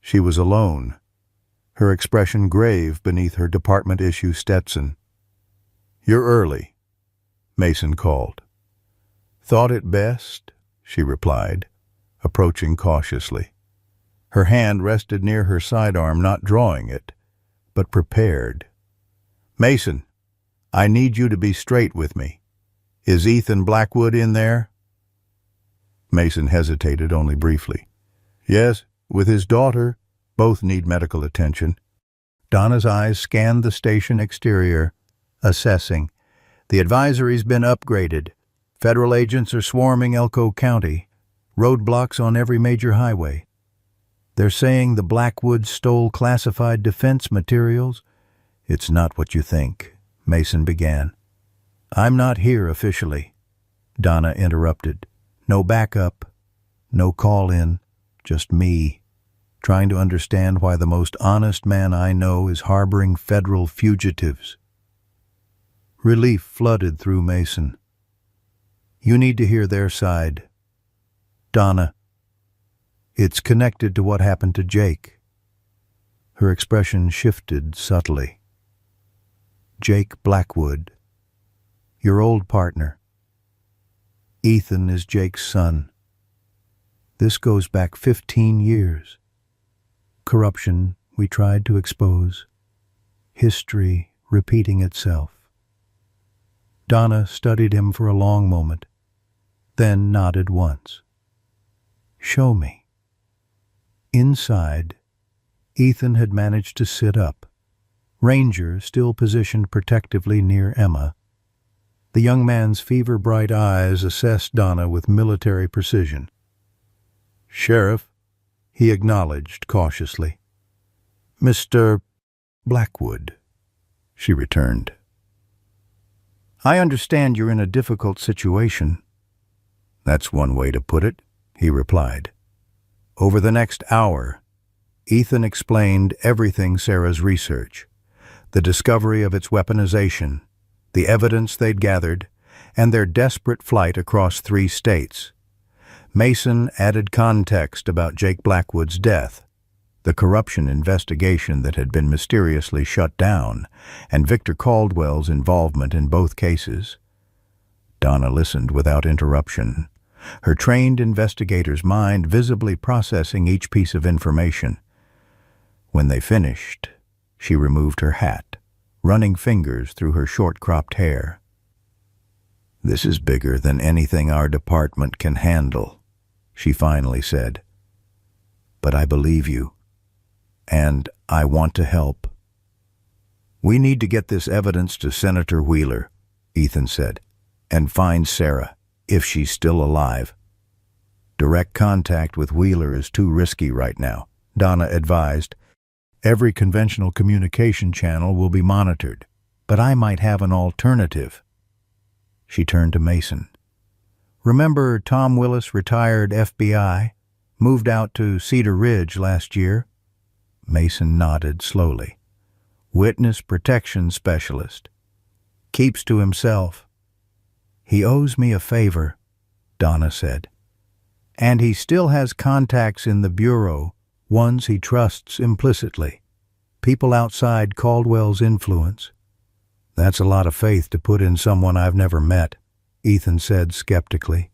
She was alone, her expression grave beneath her department-issue Stetson. "You're early," Mason called. "Thought it best," she replied, approaching cautiously. Her hand rested near her sidearm, not drawing it, but prepared. "Mason, I need you to be straight with me. Is Ethan Blackwood in there?" Mason hesitated only briefly. "Yes, with his daughter. Both need medical attention." Donna's eyes scanned the station exterior, assessing. "The advisory's been upgraded. Federal agents are swarming Elko County. Roadblocks on every major highway. They're saying the Blackwoods stole classified defense materials." "It's not what you think," Mason began. "I'm not here officially," Donna interrupted. "No backup. No call-in, just me, trying to understand why the most honest man I know is harboring federal fugitives. Relief flooded through Mason. You need to hear their side. Donna. It's connected to what happened to Jake. Her expression shifted subtly. Jake Blackwood, your old partner. Ethan is Jake's son. This goes back 15 years. Corruption we tried to expose. History repeating itself. Donna studied him for a long moment, then nodded once. Show me. Inside, Ethan had managed to sit up, Ranger still positioned protectively near Emma. The young man's fever-bright eyes assessed Donna with military precision. Sheriff, he acknowledged cautiously. Mr. Blackwood, she returned. I understand you're in a difficult situation. That's one way to put it, he replied. Over the next hour, Ethan explained everything Sarah's research, the discovery of its weaponization, the evidence they'd gathered, and their desperate flight across 3 states. Mason added context about Jake Blackwood's death, the corruption investigation that had been mysteriously shut down, and Victor Caldwell's involvement in both cases. Donna listened without interruption, her trained investigator's mind visibly processing each piece of information. When they finished, she removed her hat, running fingers through her short-cropped hair. This is bigger than anything our department can handle, she finally said. But I believe you, and I want to help. We need to get this evidence to Senator Wheeler, Ethan said, and find Sarah, if she's still alive. Direct contact with Wheeler is too risky right now, Donna advised. Every conventional communication channel will be monitored, but I might have an alternative. She turned to Mason. Remember Tom Willis, retired FBI, moved out to Cedar Ridge last year? Mason nodded slowly. Witness protection specialist. Keeps to himself. He owes me a favor, Donna said. And he still has contacts in the Bureau, ones he trusts implicitly. People outside Caldwell's influence. That's a lot of faith to put in someone I've never met, Ethan said skeptically.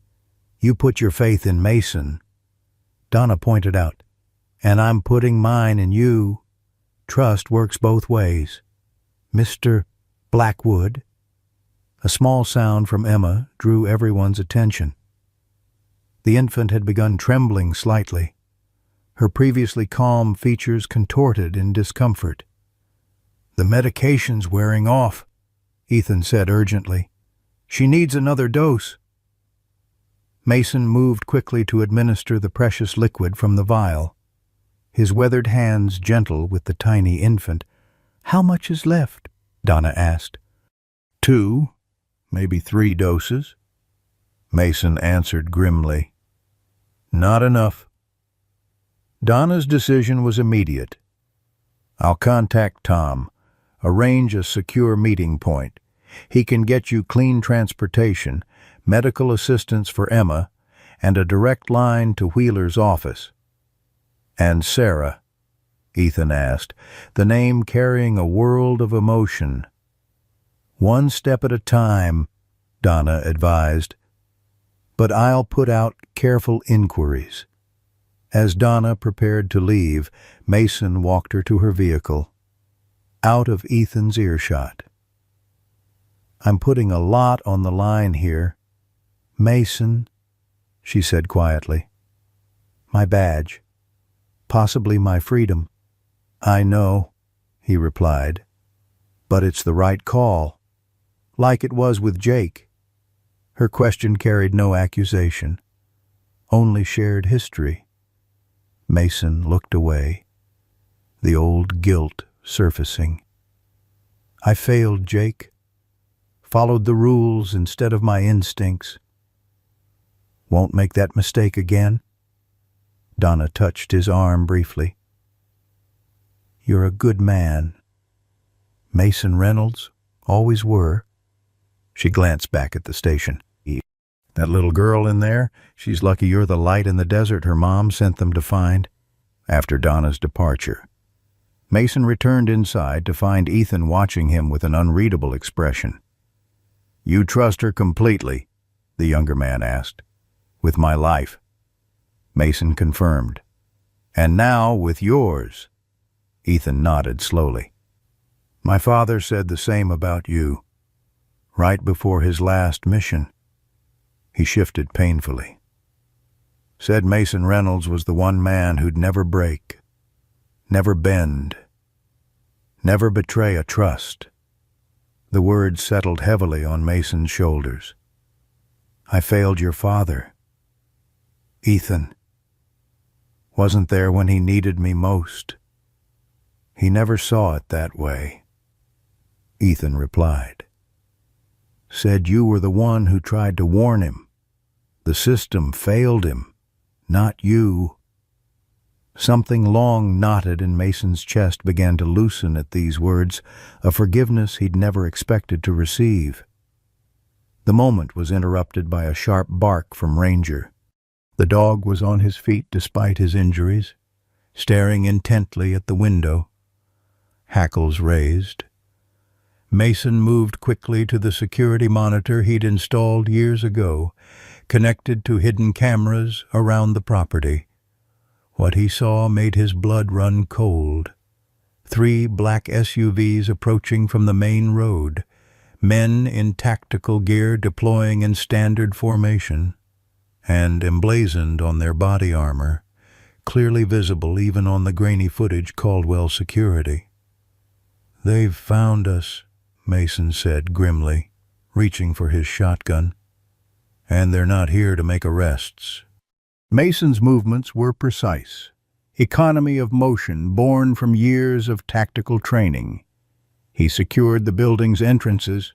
You put your faith in Mason. Donna pointed out. And I'm putting mine in you. Trust works both ways. Mr. Blackwood. A small sound from Emma drew everyone's attention. The infant had begun trembling slightly, her previously calm features contorted in discomfort. The medication's wearing off, Ethan said urgently. She needs another dose. Mason moved quickly to administer the precious liquid from the vial, his weathered hands gentle with the tiny infant. How much is left? Donna asked. 2, maybe 3 doses. Mason answered grimly. Not enough. Donna's decision was immediate. I'll contact Tom, arrange a secure meeting point. He can get you clean transportation, medical assistance for Emma, and a direct line to Wheeler's office. And Sarah, Ethan asked, the name carrying a world of emotion. One step at a time, Donna advised. But I'll put out careful inquiries. As Donna prepared to leave, Mason walked her to her vehicle, out of Ethan's earshot. I'm putting a lot on the line here. Mason, she said quietly. My badge. Possibly my freedom. I know, he replied. But it's the right call. Like it was with Jake. Her question carried no accusation, only shared history. Mason looked away, the old guilt surfacing. I failed, Jake. Followed the rules instead of my instincts. Won't make that mistake again? Donna touched his arm briefly. "You're a good man. Mason Reynolds, always were." She glanced back at the station. "That little girl in there, she's lucky you're the light in the desert her mom sent them to find." After Donna's departure, Mason returned inside to find Ethan watching him with an unreadable expression. "You trust her completely?" the younger man asked. "With my life," Mason confirmed. "And now with yours." Ethan nodded slowly. "My father said the same about you. Right before his last mission." He shifted painfully. "Said Mason Reynolds was the one man who'd never break, never bend, never betray a trust." The words settled heavily on Mason's shoulders. "I failed your father, Ethan. Wasn't there when he needed me most. He never saw it that way." Ethan replied. "Said you were the one who tried to warn him. The system failed him, not you." Something long knotted in Mason's chest began to loosen at these words, a forgiveness he'd never expected to receive. The moment was interrupted by a sharp bark from Ranger. The dog was on his feet despite his injuries, staring intently at the window, hackles raised. Mason moved quickly to the security monitor he'd installed years ago, connected to hidden cameras around the property. What he saw made his blood run cold. 3 black SUVs approaching from the main road, men in tactical gear deploying in standard formation, and emblazoned on their body armor, clearly visible even on the grainy footage Caldwell security. "They've found us," Mason said grimly, reaching for his shotgun. "And they're not here to make arrests." Mason's movements were precise, economy of motion born from years of tactical training. He secured the building's entrances,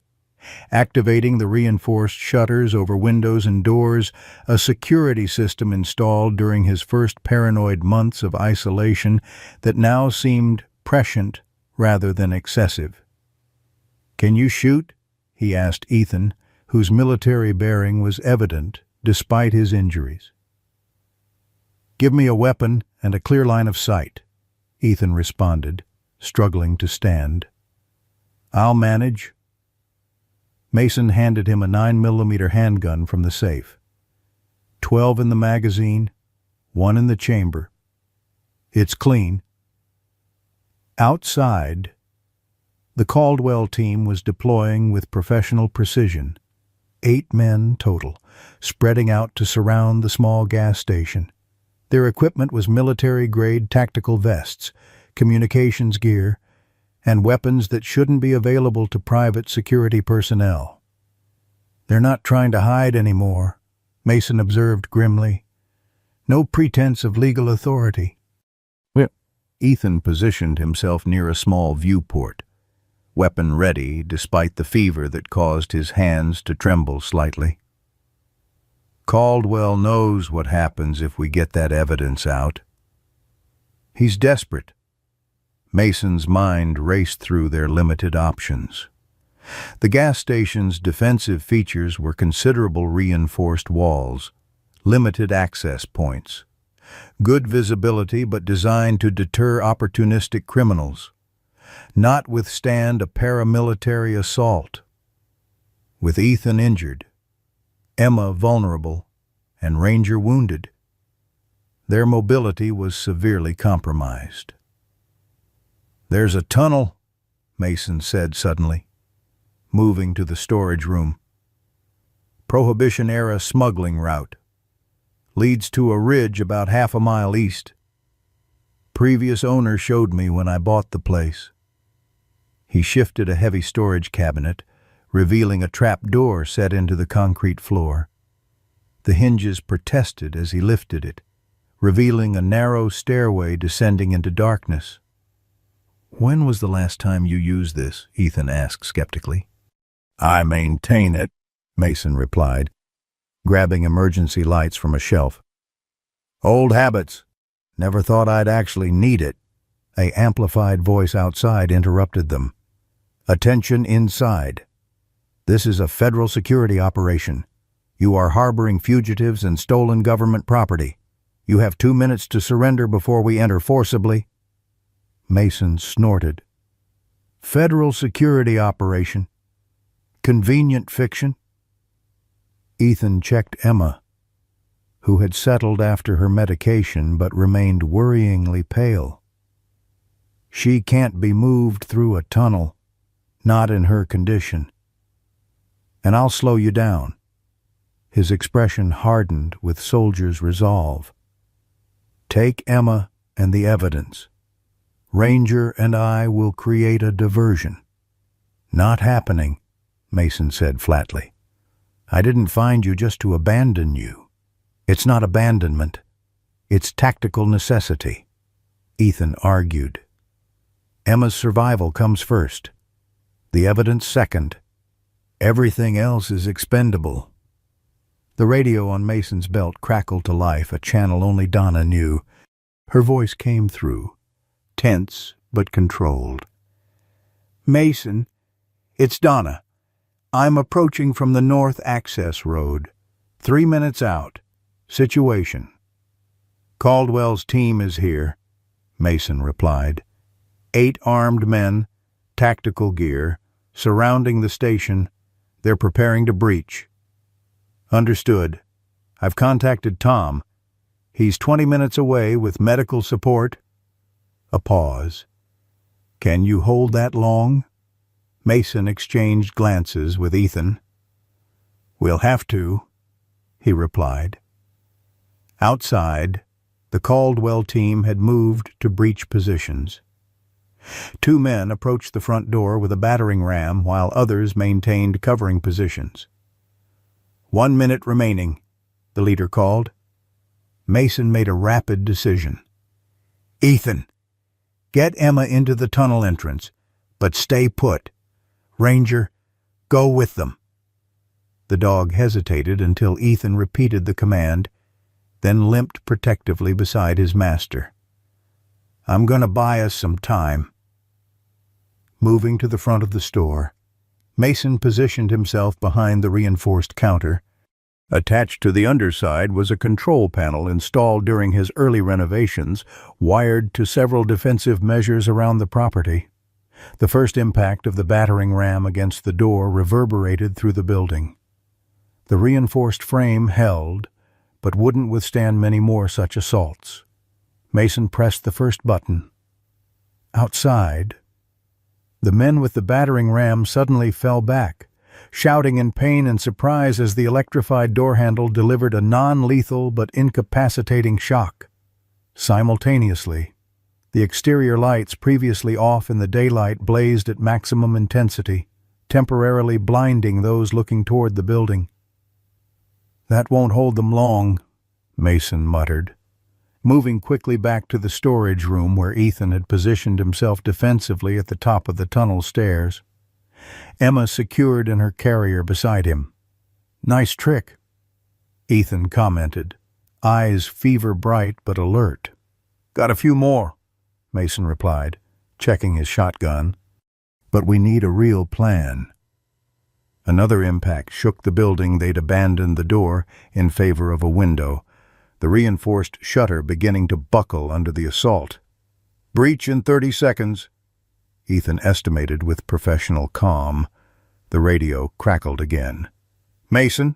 activating the reinforced shutters over windows and doors, a security system installed during his first paranoid months of isolation that now seemed prescient rather than excessive. "Can you shoot?" he asked Ethan, whose military bearing was evident despite his injuries. "Give me a weapon and a clear line of sight," Ethan responded, struggling to stand. "I'll manage." Mason handed him a 9mm handgun from the safe. 12 in the magazine, 1 in the chamber. "It's clean." Outside, the Caldwell team was deploying with professional precision. 8 men total, spreading out to surround the small gas station. Their equipment was military-grade tactical vests, communications gear, and weapons that shouldn't be available to private security personnel. "They're not trying to hide anymore," Mason observed grimly. "No pretense of legal authority." Ethan positioned himself near a small viewport, weapon ready despite the fever that caused his hands to tremble slightly. "Caldwell knows what happens if we get that evidence out. He's desperate." Mason's mind raced through their limited options. The gas station's defensive features were considerable reinforced walls, limited access points, good visibility but designed to deter opportunistic criminals, not withstand a paramilitary assault. With Ethan injured, Emma vulnerable, and Ranger wounded, their mobility was severely compromised. "There's a tunnel," Mason said suddenly, moving to the storage room. "Prohibition-era smuggling route. Leads to a ridge about half a mile east. Previous owner showed me when I bought the place." He shifted a heavy storage cabinet, revealing a trap door set into the concrete floor. The hinges protested as he lifted it, revealing a narrow stairway descending into darkness. "When was the last time you used this?" Ethan asked skeptically. "I maintain it," Mason replied, grabbing emergency lights from a shelf. "Old habits," Never thought I'd actually need it. A amplified voice outside interrupted them. Attention inside. This is a federal security operation. You are harboring fugitives and stolen government property. You have 2 minutes to surrender before we enter forcibly. Mason snorted. Federal security operation. Convenient fiction. Ethan checked Emma, who had settled after her medication but remained worryingly pale. She can't be moved through a tunnel, not in her condition. And I'll slow you down. His expression hardened with soldier's resolve. Take Emma and the evidence. Ranger and I will create a diversion. Not happening, Mason said flatly. I didn't find you just to abandon you. It's not abandonment. It's tactical necessity, Ethan argued. Emma's survival comes first. The evidence second. Everything else is expendable. The radio on Mason's belt crackled to life, a channel only Donna knew. Her voice came through, tense but controlled. Mason, it's Donna. I'm approaching from the North Access Road. 3 minutes out. Situation. Caldwell's team is here, Mason replied. 8 armed men, tactical gear, surrounding the station. They're preparing to breach. Understood. I've contacted Tom. He's 20 minutes away with medical support. A pause. Can you hold that long? Mason exchanged glances with Ethan. We'll have to, he replied. Outside, the Caldwell team had moved to breach positions. 2 men approached the front door with a battering ram while others maintained covering positions. 1 minute remaining, the leader called. Mason made a rapid decision. Ethan, get Emma into the tunnel entrance, but stay put. Ranger, go with them. The dog hesitated until Ethan repeated the command, then limped protectively beside his master. I'm going to buy us some time. Moving to the front of the store, Mason positioned himself behind the reinforced counter. Attached to the underside was a control panel installed during his early renovations, wired to several defensive measures around the property. The first impact of the battering ram against the door reverberated through the building. The reinforced frame held, but wouldn't withstand many more such assaults. Mason pressed the first button. Outside, the men with the battering ram suddenly fell back, shouting in pain and surprise as the electrified door handle delivered a non-lethal but incapacitating shock. Simultaneously, the exterior lights previously off in the daylight blazed at maximum intensity, temporarily blinding those looking toward the building. That won't hold them long, Mason muttered, moving quickly back to the storage room where Ethan had positioned himself defensively at the top of the tunnel stairs. Emma secured in her carrier beside him. Nice trick, Ethan commented, eyes fever-bright but alert. Got a few more, Mason replied, checking his shotgun. But we need a real plan. Another impact shook the building. They'd abandoned the door in favor of a window, the reinforced shutter beginning to buckle under the assault. Breach in 30 seconds, Ethan estimated with professional calm. The radio crackled again. Mason,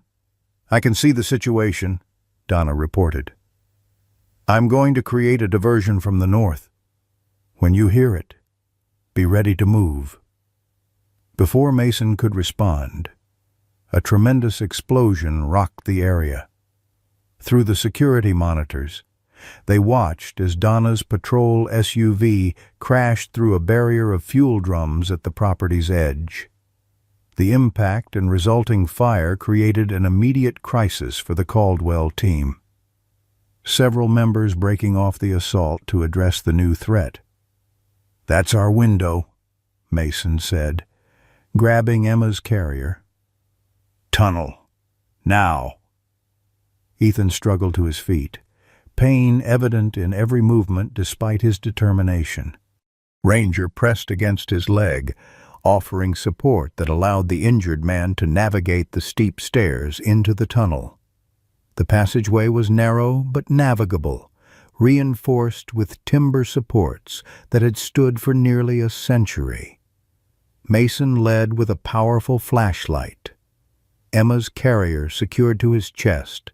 I can see the situation, Donna reported. I'm going to create a diversion from the north. When you hear it, be ready to move. Before Mason could respond, a tremendous explosion rocked the area. Through the security monitors, they watched as Donna's patrol SUV crashed through a barrier of fuel drums at the property's edge. The impact and resulting fire created an immediate crisis for the Caldwell team. Several members breaking off the assault to address the new threat. That's our window, Mason said, grabbing Emma's carrier. Tunnel. Now. Ethan struggled to his feet, pain evident in every movement despite his determination. Ranger pressed against his leg, offering support that allowed the injured man to navigate the steep stairs into the tunnel. The passageway was narrow but navigable, reinforced with timber supports that had stood for nearly a century. Mason led with a powerful flashlight, Emma's carrier secured to his chest,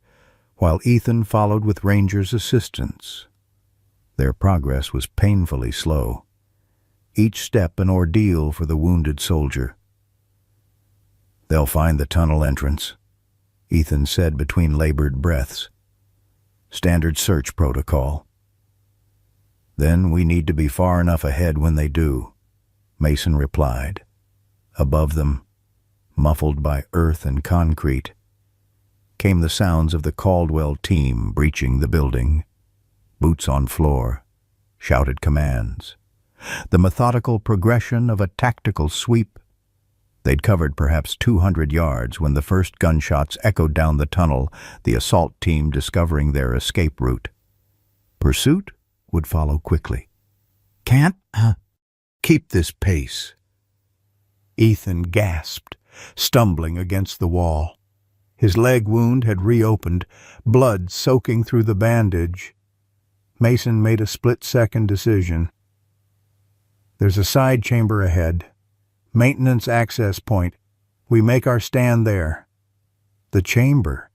while Ethan followed with Ranger's assistance. Their progress was painfully slow, each step an ordeal for the wounded soldier. "They'll find the tunnel entrance," Ethan said between labored breaths. "Standard search protocol." "Then we need to be far enough ahead when they do," Mason replied. Above them, muffled by earth and concrete, came the sounds of the Caldwell team breaching the building. Boots on floor, shouted commands. The methodical progression of a tactical sweep. They'd covered perhaps 200 yards when the first gunshots echoed down the tunnel, the assault team discovering their escape route. Pursuit would follow quickly. "Can't keep this pace," Ethan gasped, stumbling against the wall. His leg wound had reopened, blood soaking through the bandage. Mason made a split-second decision. "There's a side chamber ahead. Maintenance access point. We make our stand there." The chamber,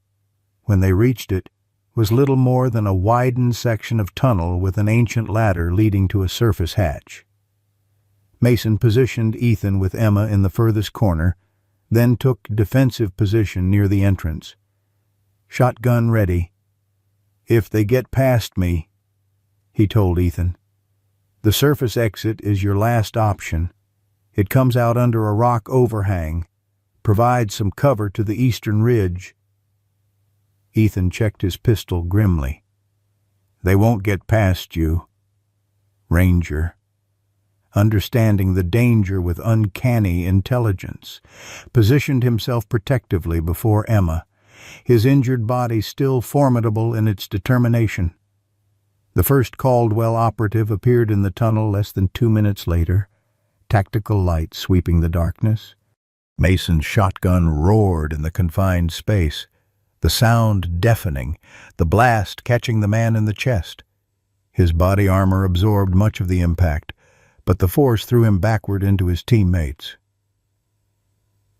when they reached it, was little more than a widened section of tunnel with an ancient ladder leading to a surface hatch. Mason positioned Ethan with Emma in the furthest corner, then took defensive position near the entrance. "Shotgun ready. If they get past me," he told Ethan. "The surface exit is your last option. It comes out under a rock overhang, provides some cover to the eastern ridge." Ethan checked his pistol grimly. "They won't get past you." Ranger, understanding the danger with uncanny intelligence, positioned himself protectively before Emma, his injured body still formidable in its determination. The first Caldwell operative appeared in the tunnel less than 2 minutes later, tactical light sweeping the darkness. Mason's shotgun roared in the confined space, the sound deafening, the blast catching the man in the chest. His body armor absorbed much of the impact, but the force threw him backward into his teammates.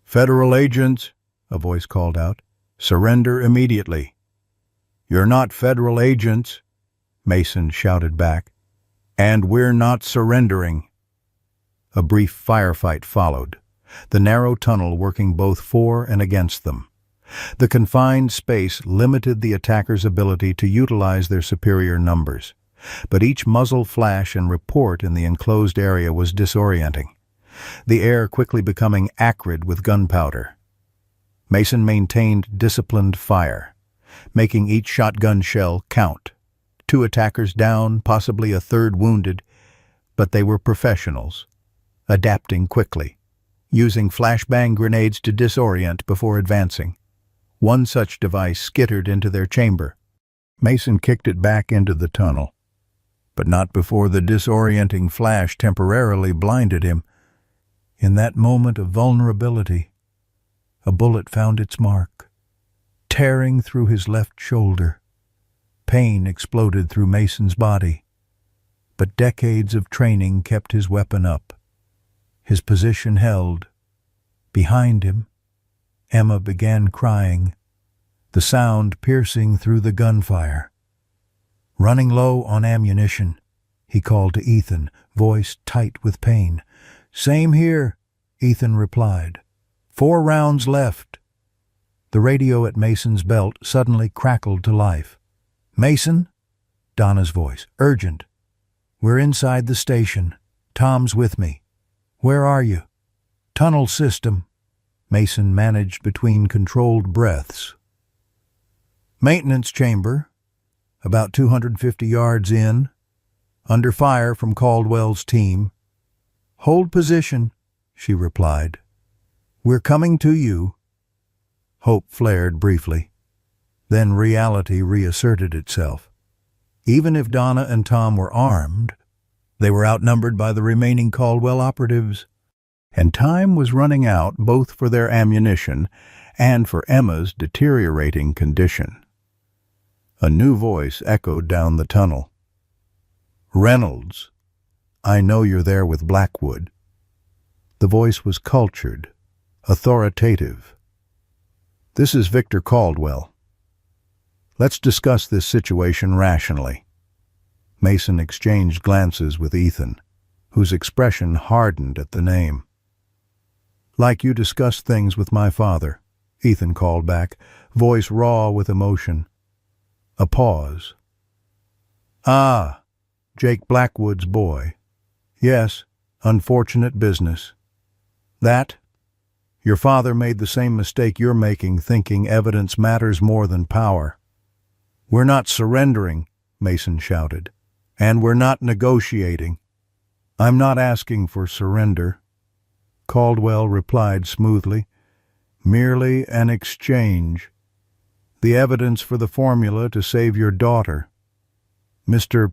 "Federal agents," a voice called out, "surrender immediately." "You're not federal agents," Mason shouted back. "And we're not surrendering." A brief firefight followed, the narrow tunnel working both for and against them. The confined space limited the attackers' ability to utilize their superior numbers, but each muzzle flash and report in the enclosed area was disorienting, the air quickly becoming acrid with gunpowder. Mason maintained disciplined fire, making each shotgun shell count. 2 attackers down, possibly a third wounded, but they were professionals, adapting quickly, using flashbang grenades to disorient before advancing. One such device skittered into their chamber. Mason kicked it back into the tunnel, but not before the disorienting flash temporarily blinded him. In that moment of vulnerability, a bullet found its mark, tearing through his left shoulder. Pain exploded through Mason's body, but decades of training kept his weapon up. His position held. Behind him, Emma began crying, the sound piercing through the gunfire. Running low on ammunition, he called to Ethan, voice tight with pain. "Same here," Ethan replied. 4 rounds left." The radio at Mason's belt suddenly crackled to life. "Mason?" Donna's voice. "Urgent. We're inside the station. Tom's with me. Where are you?" "Tunnel system," Mason managed between controlled breaths. "Maintenance chamber, about 250 yards in, under fire from Caldwell's team." "Hold position," she replied. "We're coming to you." Hope flared briefly. Then reality reasserted itself. Even if Donna and Tom were armed, they were outnumbered by the remaining Caldwell operatives, and time was running out both for their ammunition and for Emma's deteriorating condition. A new voice echoed down the tunnel. "Reynolds, I know you're there with Blackwood." The voice was cultured, authoritative. "This is Victor Caldwell. Let's discuss this situation rationally." Mason exchanged glances with Ethan, whose expression hardened at the name. "Like you discussed things with my father," Ethan called back, voice raw with emotion. A pause. "Ah, Jake Blackwood's boy. Yes, unfortunate business. That? Your father made the same mistake you're making, thinking evidence matters more than power." "We're not surrendering," Mason shouted. "And we're not negotiating." "I'm not asking for surrender," Caldwell replied smoothly. "Merely an exchange. The evidence for the formula to save your daughter. Mr.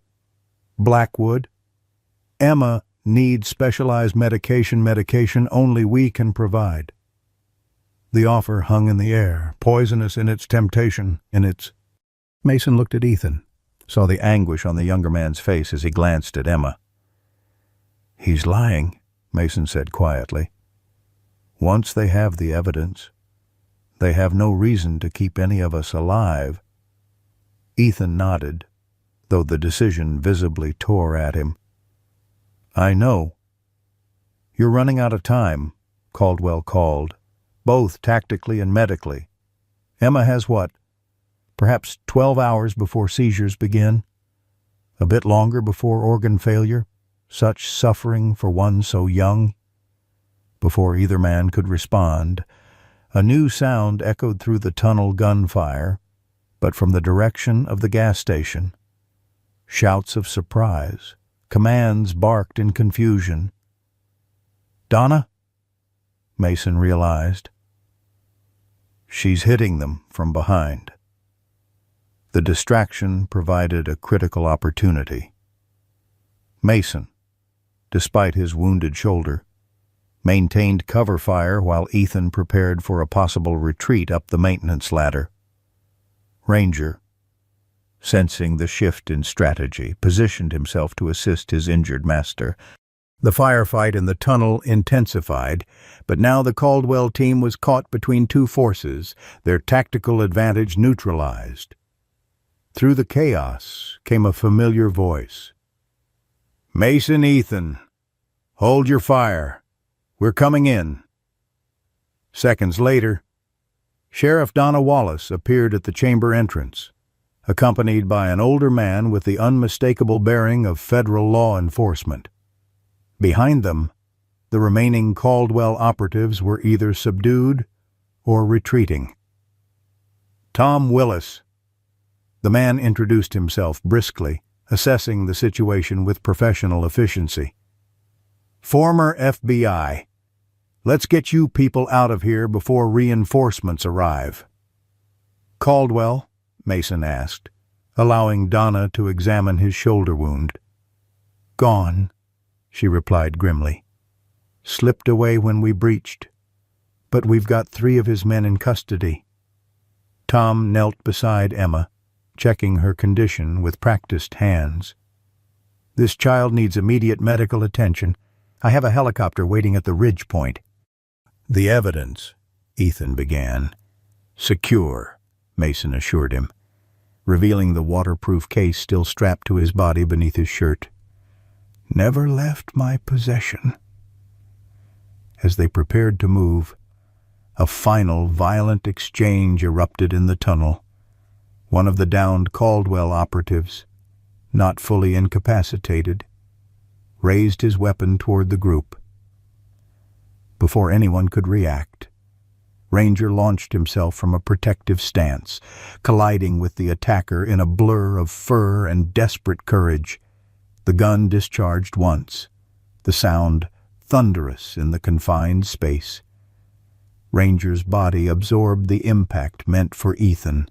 Blackwood, Emma needs specialized medication only we can provide." The offer hung in the air, poisonous in its temptation, Mason looked at Ethan, saw the anguish on the younger man's face as he glanced at Emma. "He's lying," Mason said quietly. "Once they have the evidence, they have no reason to keep any of us alive." Ethan nodded, though the decision visibly tore at him. "I know." "You're running out of time," Caldwell called, "both tactically and medically. Emma has what? Perhaps 12 hours before seizures begin? A bit longer before organ failure? Such suffering for one so young?" Before either man could respond, a new sound echoed through the tunnel gunfire, but from the direction of the gas station. Shouts of surprise, commands barked in confusion. "Donna?" Mason realized. "She's hitting them from behind." The distraction provided a critical opportunity. Mason, despite his wounded shoulder, maintained cover fire while Ethan prepared for a possible retreat up the maintenance ladder. Ranger, sensing the shift in strategy, positioned himself to assist his injured master. The firefight in the tunnel intensified, but now the Caldwell team was caught between two forces, their tactical advantage neutralized. Through the chaos came a familiar voice. "Mason, Ethan, hold your fire. We're coming in." Seconds later, Sheriff Donna Wallace appeared at the chamber entrance, accompanied by an older man with the unmistakable bearing of federal law enforcement. Behind them, the remaining Caldwell operatives were either subdued or retreating. "Tom Willis." The man introduced himself briskly, assessing the situation with professional efficiency. "Former FBI. Let's get you people out of here before reinforcements arrive." "Caldwell?" Mason asked, allowing Donna to examine his shoulder wound. "Gone," she replied grimly. "Slipped away when we breached. But we've got 3 of his men in custody." Tom knelt beside Emma, checking her condition with practiced hands. "This child needs immediate medical attention. I have a helicopter waiting at the ridge point." "The evidence," Ethan began. "Secure," Mason assured him, revealing the waterproof case still strapped to his body beneath his shirt. "Never left my possession." As they prepared to move, a final violent exchange erupted in the tunnel. One of the downed Caldwell operatives, not fully incapacitated, raised his weapon toward the group. Before anyone could react, Ranger launched himself from a protective stance, colliding with the attacker in a blur of fur and desperate courage. The gun discharged once, the sound thunderous in the confined space. Ranger's body absorbed the impact meant for Ethan.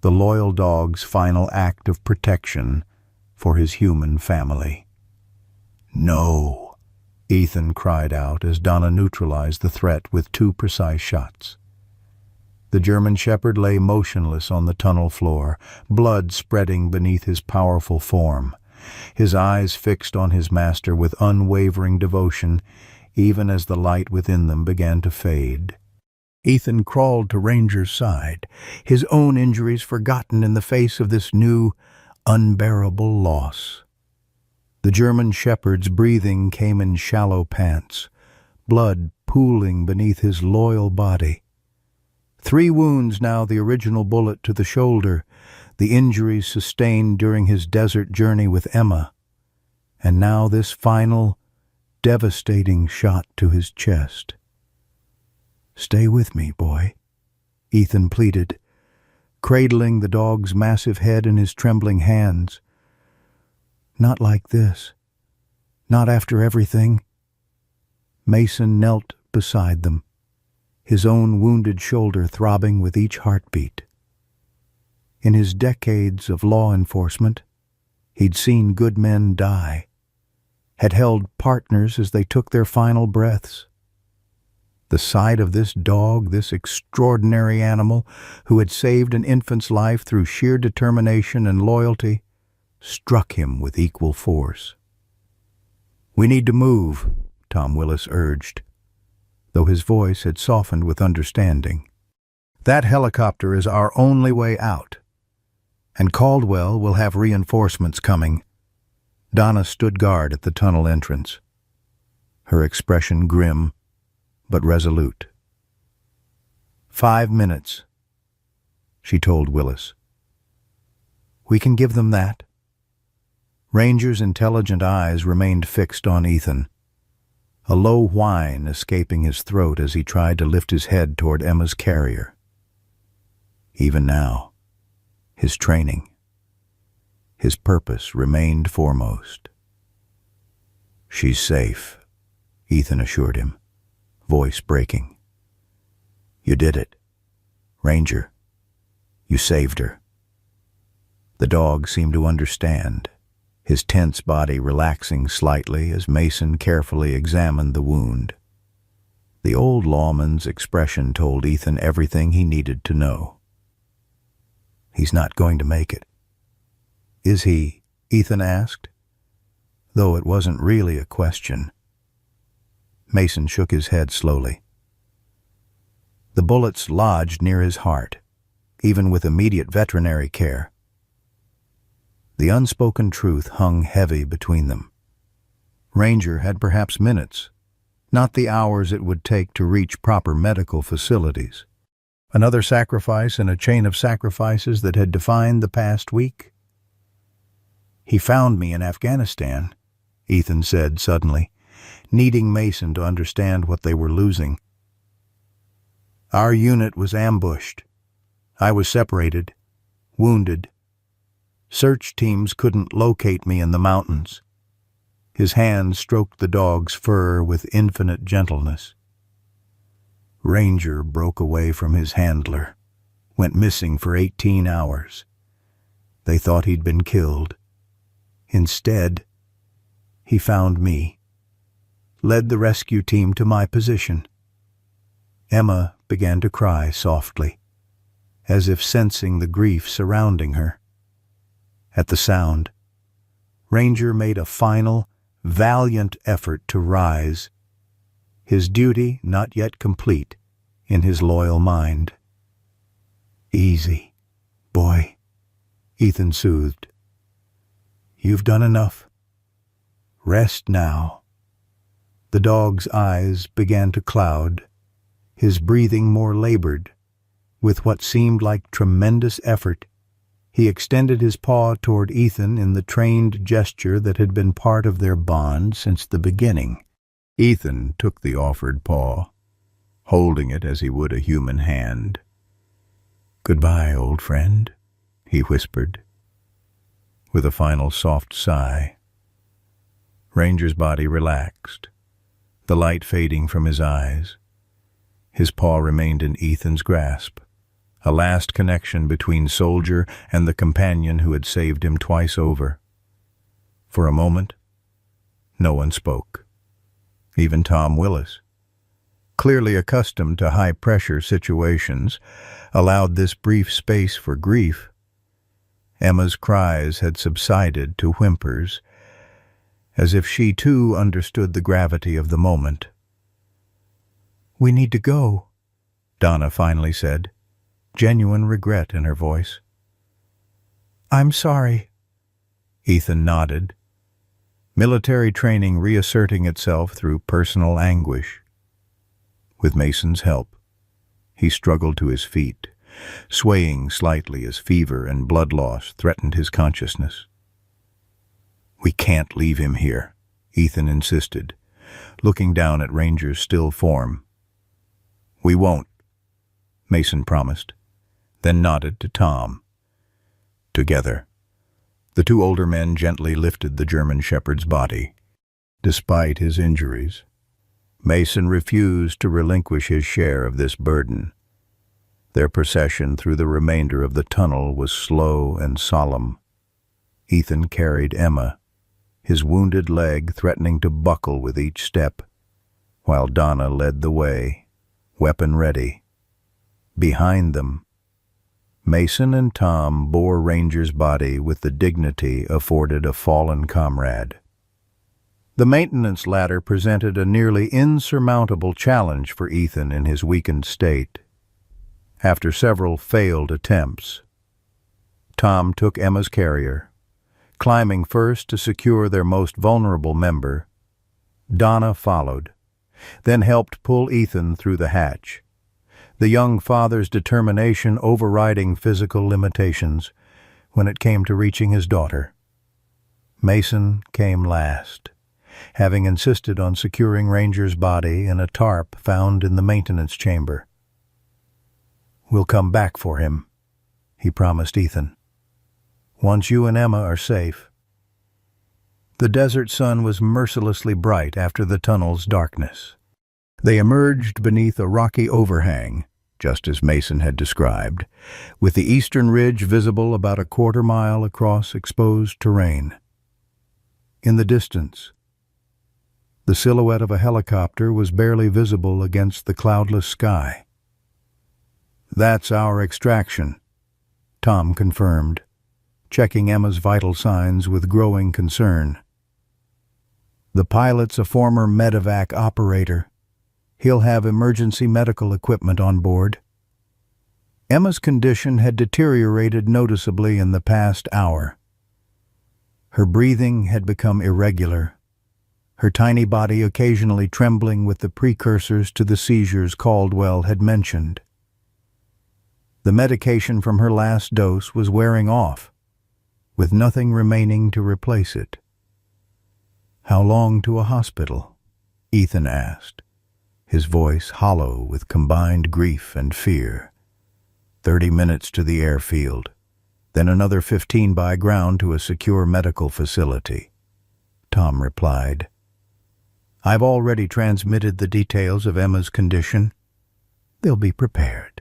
the loyal dog's final act of protection for his human family. "No," Ethan cried out as Donna neutralized the threat with 2 precise shots. The German Shepherd lay motionless on the tunnel floor, blood spreading beneath his powerful form, his eyes fixed on his master with unwavering devotion, even as the light within them began to fade. Ethan crawled to Ranger's side, his own injuries forgotten in the face of this new, unbearable loss. The German Shepherd's breathing came in shallow pants, blood pooling beneath his loyal body. 3 wounds now, the original bullet to the shoulder, the injuries sustained during his desert journey with Emma, and now this final, devastating shot to his chest. "Stay with me, boy," Ethan pleaded, cradling the dog's massive head in his trembling hands. "Not like this. Not after everything." Mason knelt beside them, his own wounded shoulder throbbing with each heartbeat. In his decades of law enforcement, he'd seen good men die, had held partners as they took their final breaths. The sight of this dog, this extraordinary animal who had saved an infant's life through sheer determination and loyalty, struck him with equal force. "We need to move," Tom Willis urged, though his voice had softened with understanding. "That helicopter is our only way out, and Caldwell will have reinforcements coming." Donna stood guard at the tunnel entrance, her expression grim but resolute. 5 minutes, she told Willis. "We can give them that." Ranger's intelligent eyes remained fixed on Ethan, a low whine escaping his throat as he tried to lift his head toward Emma's carrier. Even now, his training, his purpose remained foremost. "She's safe," Ethan assured him, voice breaking. "You did it. Ranger, you saved her." The dog seemed to understand, his tense body relaxing slightly as Mason carefully examined the wound. The old lawman's expression told Ethan everything he needed to know. "He's not going to make it." "Is he?" Ethan asked, though it wasn't really a question. Mason shook his head slowly. The bullets lodged near his heart, even with immediate veterinary care. The unspoken truth hung heavy between them. Ranger had perhaps minutes, not the hours it would take to reach proper medical facilities. Another sacrifice in a chain of sacrifices that had defined the past week. "He found me in Afghanistan," Ethan said suddenly, needing Mason to understand what they were losing. "Our unit was ambushed. I was separated, wounded. Search teams couldn't locate me in the mountains." His hand stroked the dog's fur with infinite gentleness. "Ranger broke away from his handler, went missing for 18 hours. They thought he'd been killed. Instead, he found me, led the rescue team to my position." Emma began to cry softly, as if sensing the grief surrounding her. At the sound, Ranger made a final, valiant effort to rise, his duty not yet complete in his loyal mind. "Easy, boy," Ethan soothed. "You've done enough. Rest now." The dog's eyes began to cloud, his breathing more labored. With what seemed like tremendous effort, he extended his paw toward Ethan in the trained gesture that had been part of their bond since the beginning. Ethan took the offered paw, holding it as he would a human hand. "Goodbye, old friend," he whispered, with a final soft sigh. Ranger's body relaxed, the light fading from his eyes. His paw remained in Ethan's grasp, a last connection between soldier and the companion who had saved him twice over. For a moment, no one spoke. Even Tom Willis, clearly accustomed to high-pressure situations, allowed this brief space for grief. Emma's cries had subsided to whimpers, as if she too understood the gravity of the moment. "We need to go," Donna finally said, genuine regret in her voice. "I'm sorry." Ethan nodded, military training reasserting itself through personal anguish. With Mason's help, he struggled to his feet, swaying slightly as fever and blood loss threatened his consciousness. "We can't leave him here," Ethan insisted, looking down at Ranger's still form. "We won't," Mason promised, then nodded to Tom. Together, the two older men gently lifted the German shepherd's body. Despite his injuries, Mason refused to relinquish his share of this burden. Their procession through the remainder of the tunnel was slow and solemn. Ethan carried Emma, his wounded leg threatening to buckle with each step, while Donna led the way, weapon ready. Behind them, Mason and Tom bore Ranger's body with the dignity afforded a fallen comrade. The maintenance ladder presented a nearly insurmountable challenge for Ethan in his weakened state. After several failed attempts, Tom took Emma's carrier, climbing first to secure their most vulnerable member. Donna followed, then helped pull Ethan through the hatch, the young father's determination overriding physical limitations when it came to reaching his daughter. Mason came last, having insisted on securing Ranger's body in a tarp found in the maintenance chamber. "We'll come back for him," he promised Ethan, "once you and Emma are safe." The desert sun was mercilessly bright after the tunnel's darkness. They emerged beneath a rocky overhang, just as Mason had described, with the eastern ridge visible about a quarter-mile across exposed terrain. In the distance, the silhouette of a helicopter was barely visible against the cloudless sky. "That's our extraction," Tom confirmed, checking Emma's vital signs with growing concern. "The pilot's a former medevac operator. He'll have emergency medical equipment on board." Emma's condition had deteriorated noticeably in the past hour. Her breathing had become irregular, her tiny body occasionally trembling with the precursors to the seizures Caldwell had mentioned. The medication from her last dose was wearing off, with nothing remaining to replace it. "How long to a hospital?" Ethan asked, his voice hollow with combined grief and fear. 30 minutes to the airfield, then another 15 by ground to a secure medical facility," Tom replied. "I've already transmitted the details of Emma's condition. They'll be prepared."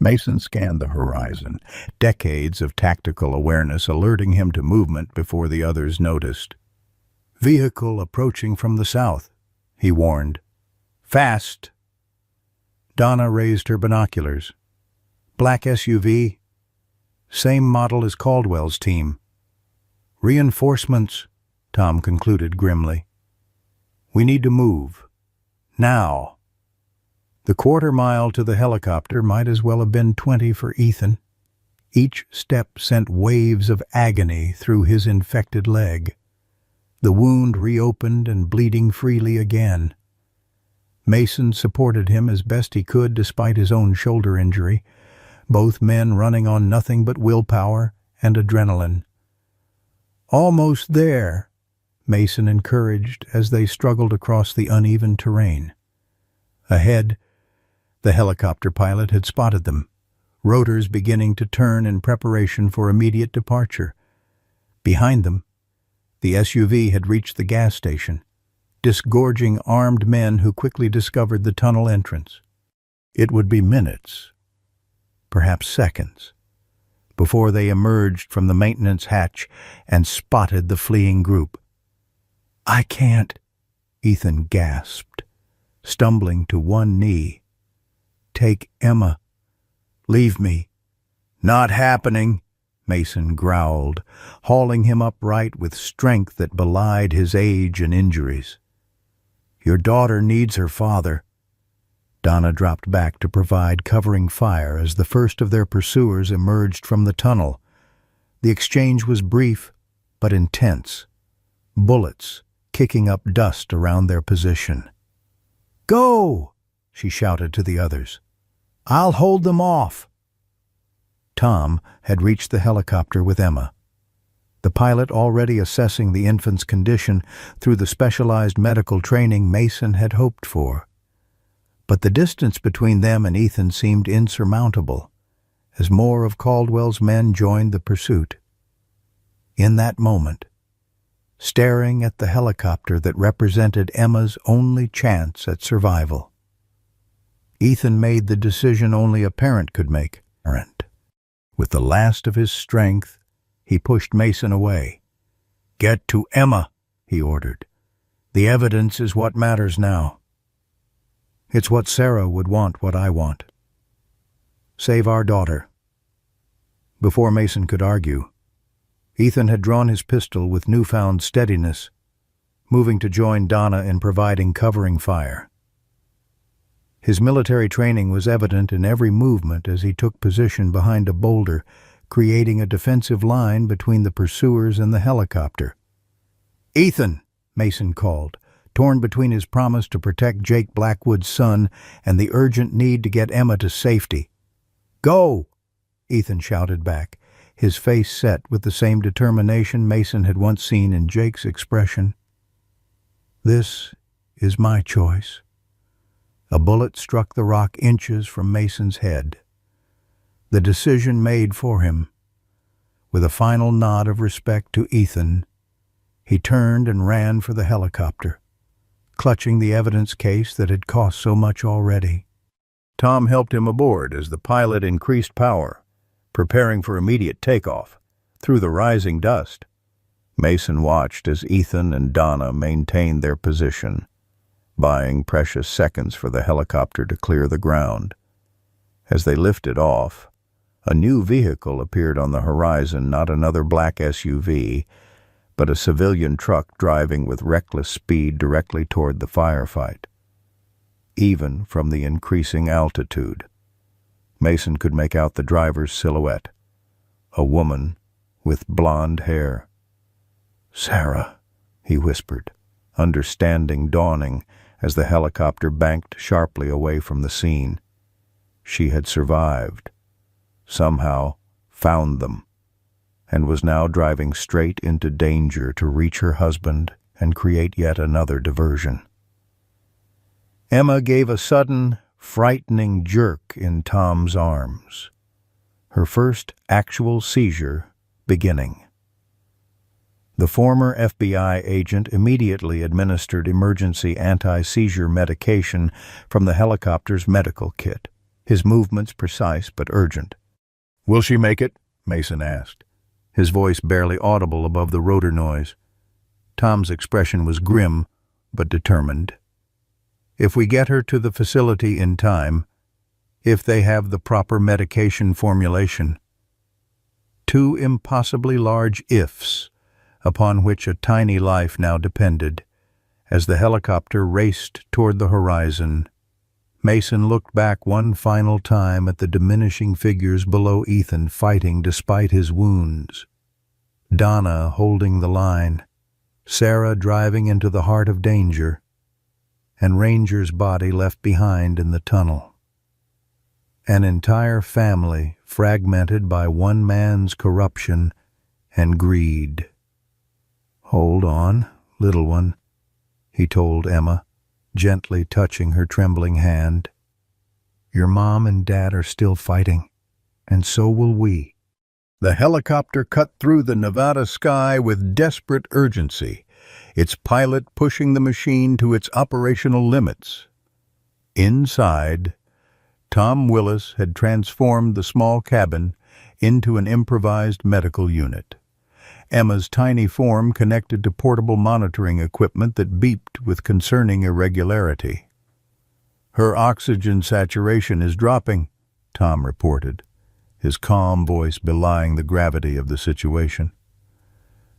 Mason scanned the horizon, decades of tactical awareness alerting him to movement before the others noticed. "Vehicle approaching from the south," he warned. "Fast!" Donna raised her binoculars. "Black SUV. Same model as Caldwell's team." "Reinforcements," Tom concluded grimly. "We need to move. Now." The quarter-mile to the helicopter might as well have been 20 for Ethan. Each step sent waves of agony through his infected leg. The wound reopened and bleeding freely again. Mason supported him as best he could despite his own shoulder injury, both men running on nothing but willpower and adrenaline. "Almost there," Mason encouraged as they struggled across the uneven terrain. Ahead, the helicopter pilot had spotted them, rotors beginning to turn in preparation for immediate departure. Behind them, the SUV had reached the gas station, disgorging armed men who quickly discovered the tunnel entrance. It would be minutes, perhaps seconds, before they emerged from the maintenance hatch and spotted the fleeing group. "I can't," Ethan gasped, stumbling to one knee. "Take Emma. Leave me." "Not happening," Mason growled, hauling him upright with strength that belied his age and injuries. "Your daughter needs her father." Donna dropped back to provide covering fire as the first of their pursuers emerged from the tunnel. The exchange was brief but intense, bullets kicking up dust around their position. "Go!" she shouted to the others. "I'll hold them off." Tom had reached the helicopter with Emma, the pilot already assessing the infant's condition through the specialized medical training Mason had hoped for. But the distance between them and Ethan seemed insurmountable as more of Caldwell's men joined the pursuit. In that moment, staring at the helicopter that represented Emma's only chance at survival, Ethan made the decision only a parent could make. With the last of his strength, he pushed Mason away. "Get to Emma," he ordered. "The evidence is what matters now." "It's what Sarah would want, what I want. Save our daughter." Before Mason could argue, Ethan had drawn his pistol with newfound steadiness, moving to join Donna in providing covering fire. His military training was evident in every movement as he took position behind a boulder, creating a defensive line between the pursuers and the helicopter. "Ethan," Mason called, torn between his promise to protect Jake Blackwood's son and the urgent need to get Emma to safety. "Go!" Ethan shouted back, his face set with the same determination Mason had once seen in Jake's expression. "This is my choice." A bullet struck the rock inches from Mason's head. The decision made for him. With a final nod of respect to Ethan, he turned and ran for the helicopter, clutching the evidence case that had cost so much already. Tom helped him aboard as the pilot increased power, preparing for immediate takeoff through the rising dust. Mason watched as Ethan and Donna maintained their position, buying precious seconds for the helicopter to clear the ground. As they lifted off, a new vehicle appeared on the horizon, not another black SUV, but a civilian truck driving with reckless speed directly toward the firefight. Even from the increasing altitude, Mason could make out the driver's silhouette, a woman with blonde hair. "Sarah," he whispered, understanding dawning as the helicopter banked sharply away from the scene. She had survived, somehow found them, and was now driving straight into danger to reach her husband and create yet another diversion. Emma gave a sudden, frightening jerk in Tom's arms, her first actual seizure beginning. The former FBI agent immediately administered emergency anti-seizure medication from the helicopter's medical kit, his movements precise but urgent. "Will she make it?" Mason asked, his voice barely audible above the rotor noise. Tom's expression was grim but determined. "If we get her to the facility in time, if they have the proper medication formulation." Two impossibly large ifs upon which a tiny life now depended. As the helicopter raced toward the horizon, Mason looked back one final time at the diminishing figures below Ethan fighting despite his wounds. Donna holding the line, Sarah driving into the heart of danger, and Ranger's body left behind in the tunnel. An entire family fragmented by one man's corruption and greed. "Hold on, little one," he told Emma, gently touching her trembling hand. "Your mom and dad are still fighting, and so will we." The helicopter cut through the Nevada sky with desperate urgency, its pilot pushing the machine to its operational limits. Inside, Tom Willis had transformed the small cabin into an improvised medical unit. Emma's tiny form connected to portable monitoring equipment that beeped with concerning irregularity. "Her oxygen saturation is dropping," Tom reported, his calm voice belying the gravity of the situation.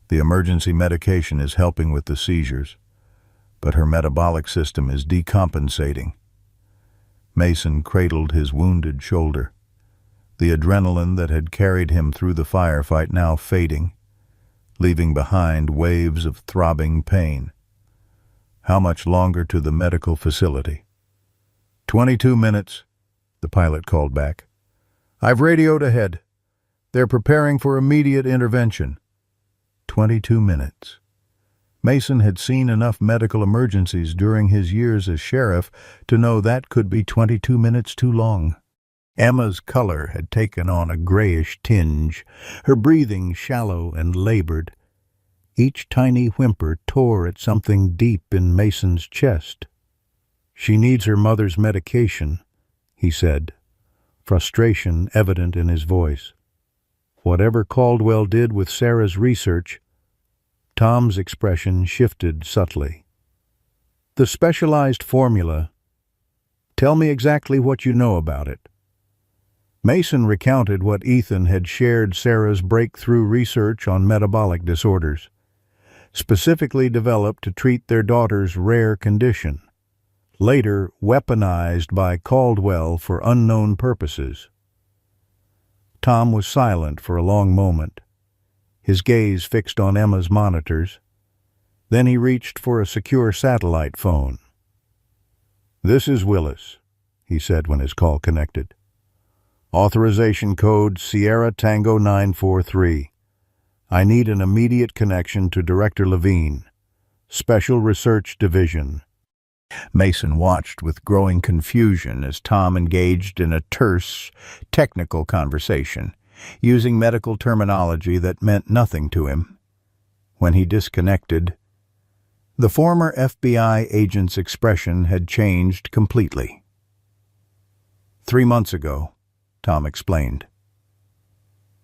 "The emergency medication is helping with the seizures, but her metabolic system is decompensating." Mason cradled his wounded shoulder, the adrenaline that had carried him through the firefight now fading, leaving behind waves of throbbing pain. "How much longer to the medical facility?" 22 minutes, the pilot called back. "I've radioed ahead. They're preparing for immediate intervention." 22 minutes. Mason had seen enough medical emergencies during his years as sheriff to know that could be 22 minutes too long. Emma's color had taken on a grayish tinge, her breathing shallow and labored. Each tiny whimper tore at something deep in Mason's chest. "She needs her mother's medication," he said, frustration evident in his voice. Whatever Caldwell did with Sarah's research, Tom's expression shifted subtly. "The specialized formula. Tell me exactly what you know about it." Mason recounted what Ethan had shared: Sarah's breakthrough research on metabolic disorders, specifically developed to treat their daughter's rare condition, later weaponized by Caldwell for unknown purposes. Tom was silent for a long moment, his gaze fixed on Emma's monitors. Then he reached for a secure satellite phone. "This is Willis," he said when his call connected. "Authorization code Sierra Tango 943. I need an immediate connection to Director Levine, Special Research Division." Mason watched with growing confusion as Tom engaged in a terse, technical conversation, using medical terminology that meant nothing to him. When he disconnected, the former FBI agent's expression had changed completely. 3 months ago, Tom explained,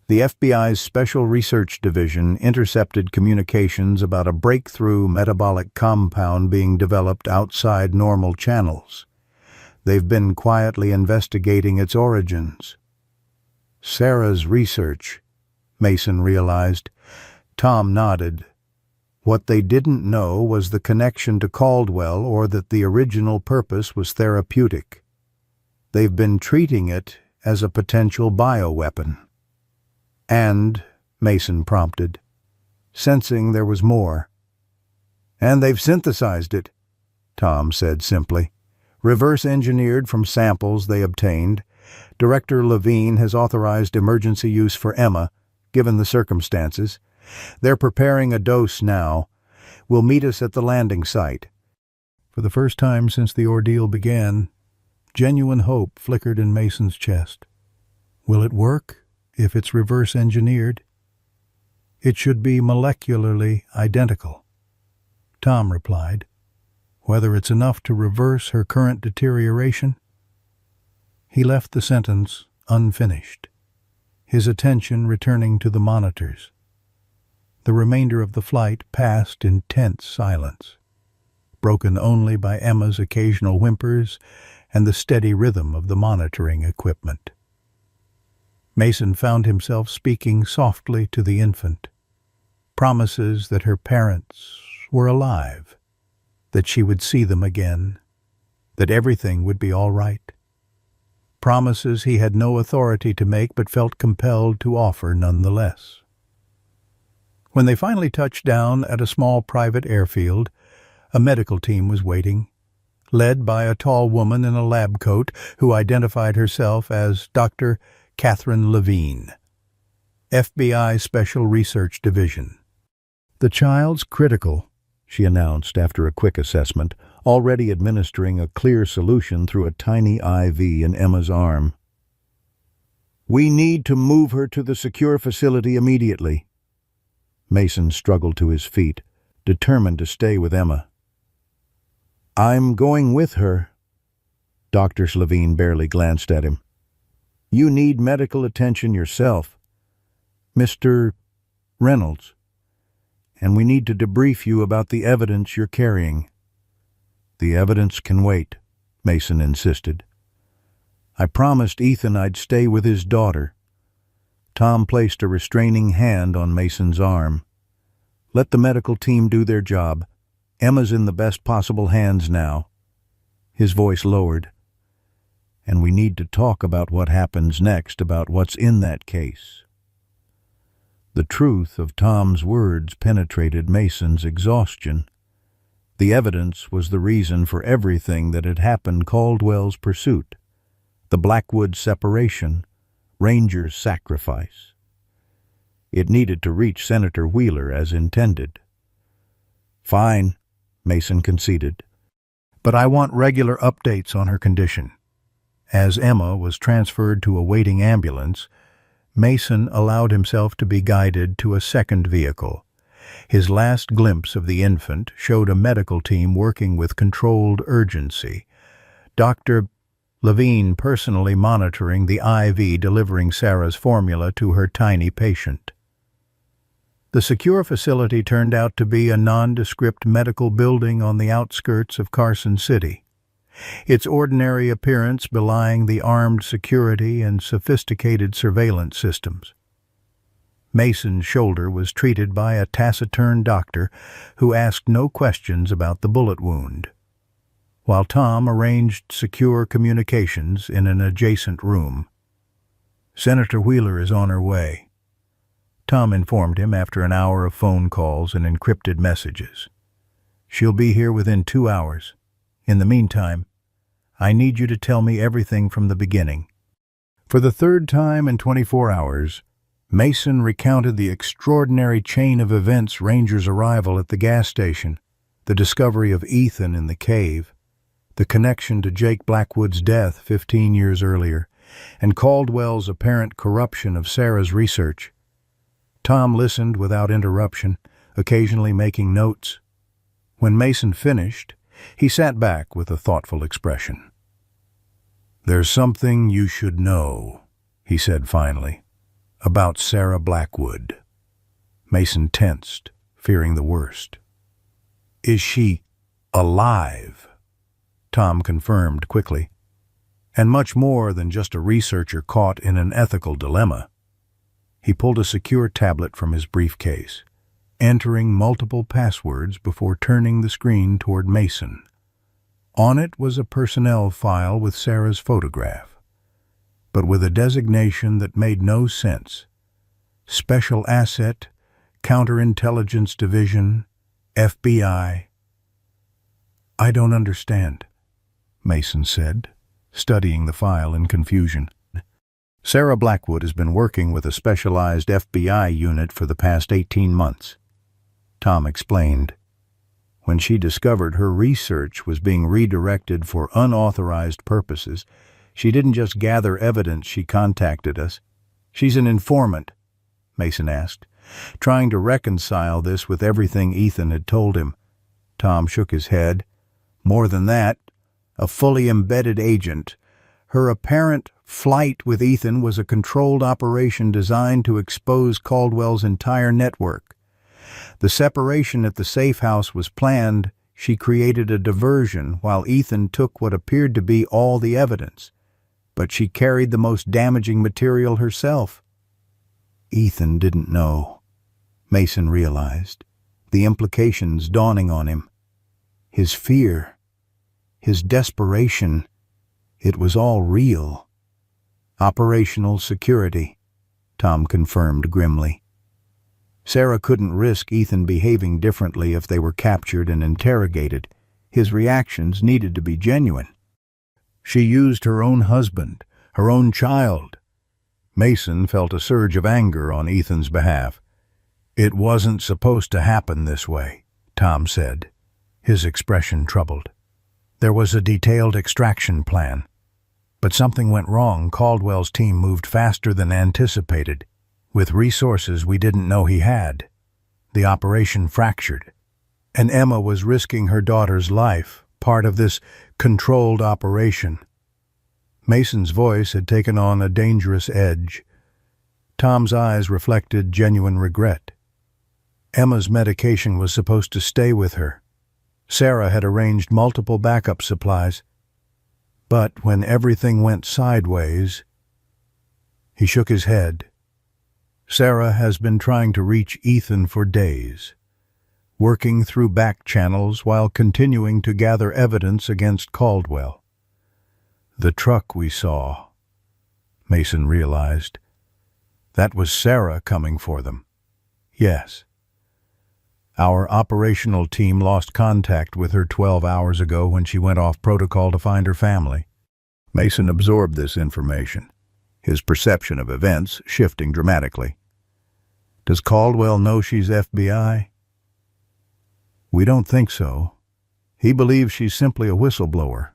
the FBI's Special Research Division intercepted communications about a breakthrough metabolic compound being developed outside normal channels. They've been quietly investigating its origins. Sarah's research, Mason realized. Tom nodded. What they didn't know was the connection to Caldwell, or that the original purpose was therapeutic. They've been treating it as a potential bioweapon. "And," Mason prompted, sensing there was more. "And they've synthesized it," Tom said simply. "Reverse-engineered from samples they obtained. Director Levine has authorized emergency use for Emma, given the circumstances. They're preparing a dose now. Will meet us at the landing site." For the first time since the ordeal began, genuine hope flickered in Mason's chest. Will it work if it's reverse-engineered? It should be molecularly identical. Tom replied, "Whether it's enough to reverse her current deterioration?" He left the sentence unfinished, his attention returning to the monitors. The remainder of the flight passed in tense silence, broken only by Emma's occasional whimpers and the steady rhythm of the monitoring equipment. Mason found himself speaking softly to the infant, promises that her parents were alive, that she would see them again, that everything would be all right. Promises he had no authority to make but felt compelled to offer nonetheless. When they finally touched down at a small private airfield, a medical team was waiting, led by a tall woman in a lab coat who identified herself as Dr. Catherine Levine, FBI Special Research Division. "The child's critical," she announced after a quick assessment, already administering a clear solution through a tiny IV in Emma's arm. "We need to move her to the secure facility immediately." Mason struggled to his feet, determined to stay with Emma. "I'm going with her." Dr. Slevin barely glanced at him. "You need medical attention yourself, Mr. Reynolds, and we need to debrief you about the evidence you're carrying." "The evidence can wait," Mason insisted. "I promised Ethan I'd stay with his daughter." Tom placed a restraining hand on Mason's arm. "Let the medical team do their job. Emma's in the best possible hands now." His voice lowered. "And we need to talk about what happens next, about what's in that case." The truth of Tom's words penetrated Mason's exhaustion. The evidence was the reason for everything that had happened: Caldwell's pursuit, the Blackwood separation, Ranger's sacrifice. It needed to reach Senator Wheeler as intended. "Fine," Mason conceded, "but I want regular updates on her condition." As Emma was transferred to a waiting ambulance, Mason allowed himself to be guided to a second vehicle. His last glimpse of the infant showed a medical team working with controlled urgency. Dr. Levine personally monitoring the IV delivering Sarah's formula to her tiny patient. The secure facility turned out to be a nondescript medical building on the outskirts of Carson City, its ordinary appearance belying the armed security and sophisticated surveillance systems. Mason's shoulder was treated by a taciturn doctor who asked no questions about the bullet wound, while Tom arranged secure communications in an adjacent room. "Senator Wheeler is on her way," Tom informed him after an hour of phone calls and encrypted messages. "She'll be here within 2 hours. In the meantime, I need you to tell me everything from the beginning." For the third time in 24 hours, Mason recounted the extraordinary chain of events: Ranger's arrival at the gas station, the discovery of Ethan in the cave, the connection to Jake Blackwood's death 15 years earlier, and Caldwell's apparent corruption of Sarah's research. Tom listened without interruption, occasionally making notes. When Mason finished, he sat back with a thoughtful expression. "There's something you should know," he said finally, "about Sarah Blackwood." Mason tensed, fearing the worst. "Is she alive?" Tom confirmed quickly. "And much more than just a researcher caught in an ethical dilemma." He pulled a secure tablet from his briefcase, entering multiple passwords before turning the screen toward Mason. On it was a personnel file with Sarah's photograph, but with a designation that made no sense. Special Asset, Counterintelligence Division, FBI. "I don't understand," Mason said, studying the file in confusion. "Sarah Blackwood has been working with a specialized FBI unit for the past 18 months, Tom explained. When she discovered her research was being redirected for unauthorized purposes, she didn't just gather evidence, she contacted us." "She's an informant?" Mason asked, trying to reconcile this with everything Ethan had told him. Tom shook his head. "More than that, a fully embedded agent. Her apparent flight with Ethan was a controlled operation designed to expose Caldwell's entire network. The separation at the safe house was planned. She created a diversion while Ethan took what appeared to be all the evidence, but she carried the most damaging material herself." Ethan didn't know, Mason realized, the implications dawning on him. His fear, his desperation, it was all real. "Operational security," Tom confirmed grimly. Sarah couldn't risk Ethan behaving differently if they were captured and interrogated. His reactions needed to be genuine. She used her own husband, her own child. Mason felt a surge of anger on Ethan's behalf. "It wasn't supposed to happen this way," Tom said, his expression troubled. "There was a detailed extraction plan. But something went wrong. Caldwell's team moved faster than anticipated, with resources we didn't know he had. The operation fractured, and Emma was risking her daughter's life, part of this controlled operation. Mason's voice had taken on a dangerous edge. Tom's eyes reflected genuine regret. Emma's medication was supposed to stay with her. Sarah had arranged multiple backup supplies. But when everything went sideways, he shook his head. Sarah has been trying to reach Ethan for days, working through back channels while continuing to gather evidence against Caldwell. The truck we saw, Mason realized. That was Sarah coming for them. Yes. Our operational team lost contact with her 12 hours ago when she went off protocol to find her family. Mason absorbed this information, his perception of events shifting dramatically. Does Caldwell know she's FBI? We don't think so. He believes she's simply a whistleblower.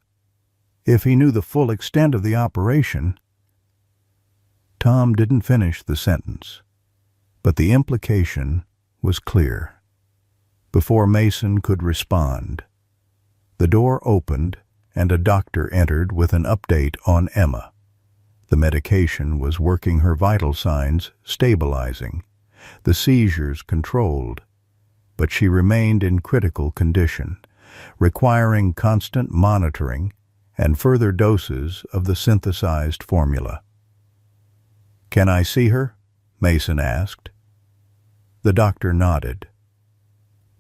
If he knew the full extent of the operation... Tom didn't finish the sentence, but the implication was clear. Before Mason could respond, the door opened and a doctor entered with an update on Emma. The medication was working her vital signs, stabilizing, the seizures controlled, but she remained in critical condition, requiring constant monitoring and further doses of the synthesized formula. "Can I see her?" Mason asked. The doctor nodded.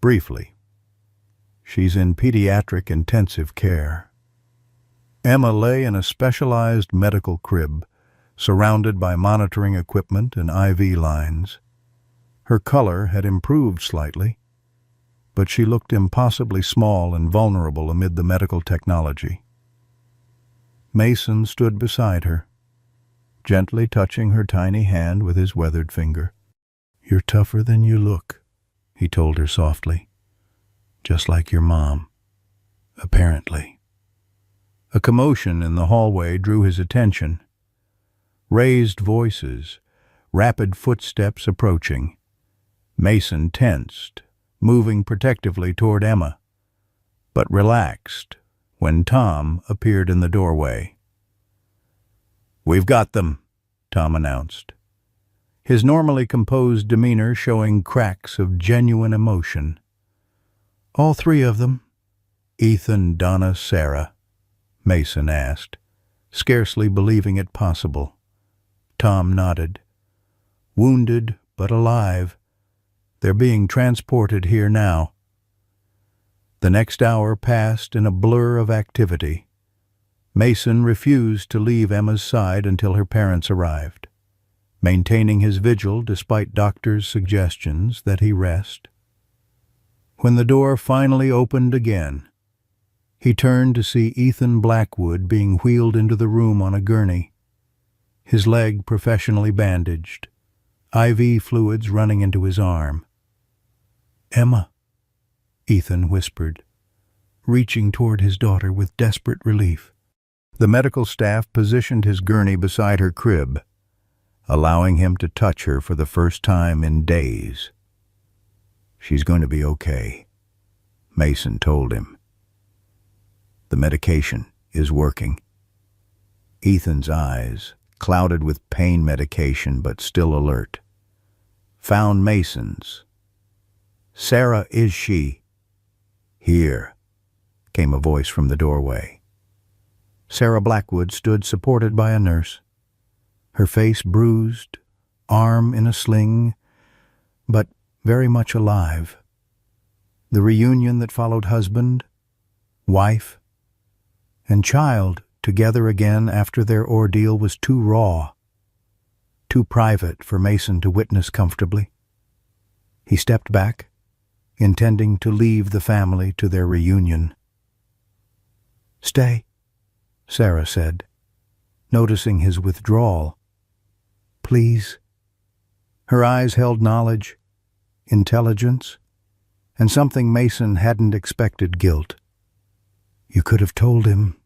Briefly. "She's in pediatric intensive care." Emma lay in a specialized medical crib, surrounded by monitoring equipment and IV lines. Her color had improved slightly, but she looked impossibly small and vulnerable amid the medical technology. Mason stood beside her, gently touching her tiny hand with his weathered finger. "You're tougher than you look," he told her softly. "Just like your mom, apparently." A commotion in the hallway drew his attention. Raised voices, rapid footsteps approaching. Mason tensed, moving protectively toward Emma, but relaxed when Tom appeared in the doorway. "We've got them," Tom announced, his normally composed demeanor showing cracks of genuine emotion. "All three of them?" "Ethan, Donna, Sarah?" Mason asked, scarcely believing it possible. Tom nodded. "Wounded, but alive. They're being transported here now." The next hour passed in a blur of activity. Mason refused to leave Emma's side until her parents arrived, maintaining his vigil despite doctors' suggestions that he rest. When the door finally opened again, he turned to see Ethan Blackwood being wheeled into the room on a gurney, his leg professionally bandaged, IV fluids running into his arm. "Emma," Ethan whispered, reaching toward his daughter with desperate relief. The medical staff positioned his gurney beside her crib, allowing him to touch her for the first time in days. "She's going to be okay," Mason told him. "The medication is working." Ethan's eyes, clouded with pain medication but still alert, found Mason's. "Sarah, is she?" "Here," came a voice from the doorway. Sarah Blackwood stood supported by a nurse, her face bruised, arm in a sling, but very much alive. The reunion that followed husband, wife, and child together again after their ordeal was too raw, too private for Mason to witness comfortably. He stepped back, intending to leave the family to their reunion. "Stay," Sarah said, noticing his withdrawal. "Please." Her eyes held knowledge, intelligence, and something Mason hadn't expected: guilt. "You could have told him,"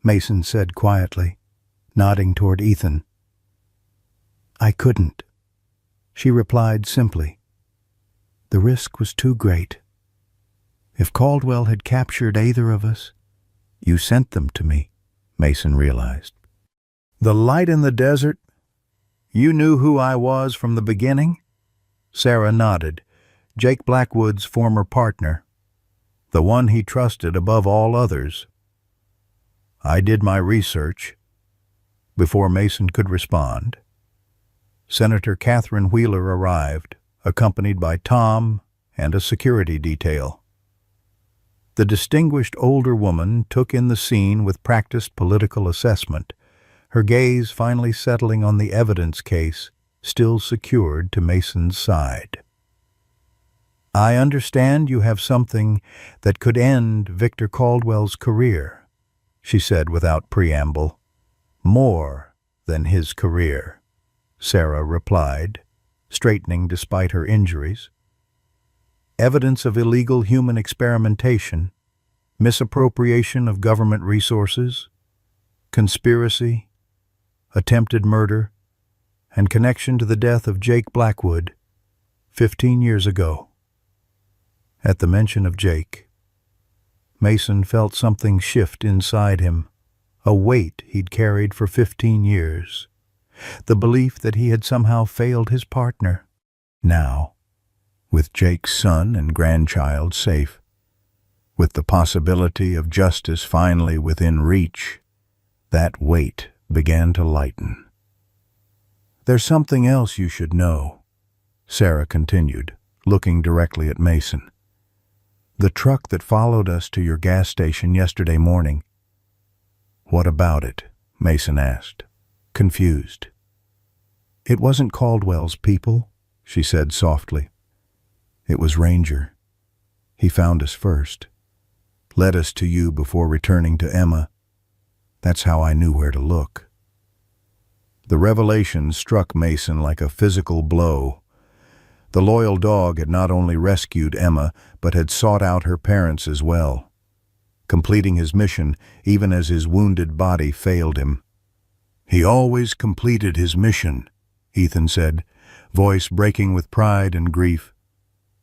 Mason said quietly, nodding toward Ethan. "I couldn't," she replied simply. "The risk was too great. If Caldwell had captured either of us..." "You sent them to me," Mason realized. The light in the desert? You knew who I was from the beginning? Sarah nodded. Jake Blackwood's former partner. The one he trusted above all others. I did my research. Before Mason could respond, Senator Catherine Wheeler arrived, accompanied by Tom and a security detail. The distinguished older woman took in the scene with practiced political assessment, her gaze finally settling on the evidence case still secured to Mason's side. I understand you have something that could end Victor Caldwell's career, she said without preamble. More than his career, Sarah replied, straightening despite her injuries. Evidence of illegal human experimentation, misappropriation of government resources, conspiracy, attempted murder, and connection to the death of Jake Blackwood 15 years ago. At the mention of Jake, Mason felt something shift inside him, a weight he'd carried for 15 years, the belief that he had somehow failed his partner. Now, with Jake's son and grandchild safe, with the possibility of justice finally within reach, that weight began to lighten. There's something else you should know, Sarah continued, looking directly at Mason. The truck that followed us to your gas station yesterday morning. What about it? Mason asked, confused. It wasn't Caldwell's people, she said softly. It was Ranger. He found us first, led us to you before returning to Emma. That's how I knew where to look. The revelation struck Mason like a physical blow. The loyal dog had not only rescued Emma, but had sought out her parents as well, completing his mission even as his wounded body failed him. He always completed his mission, Ethan said, voice breaking with pride and grief.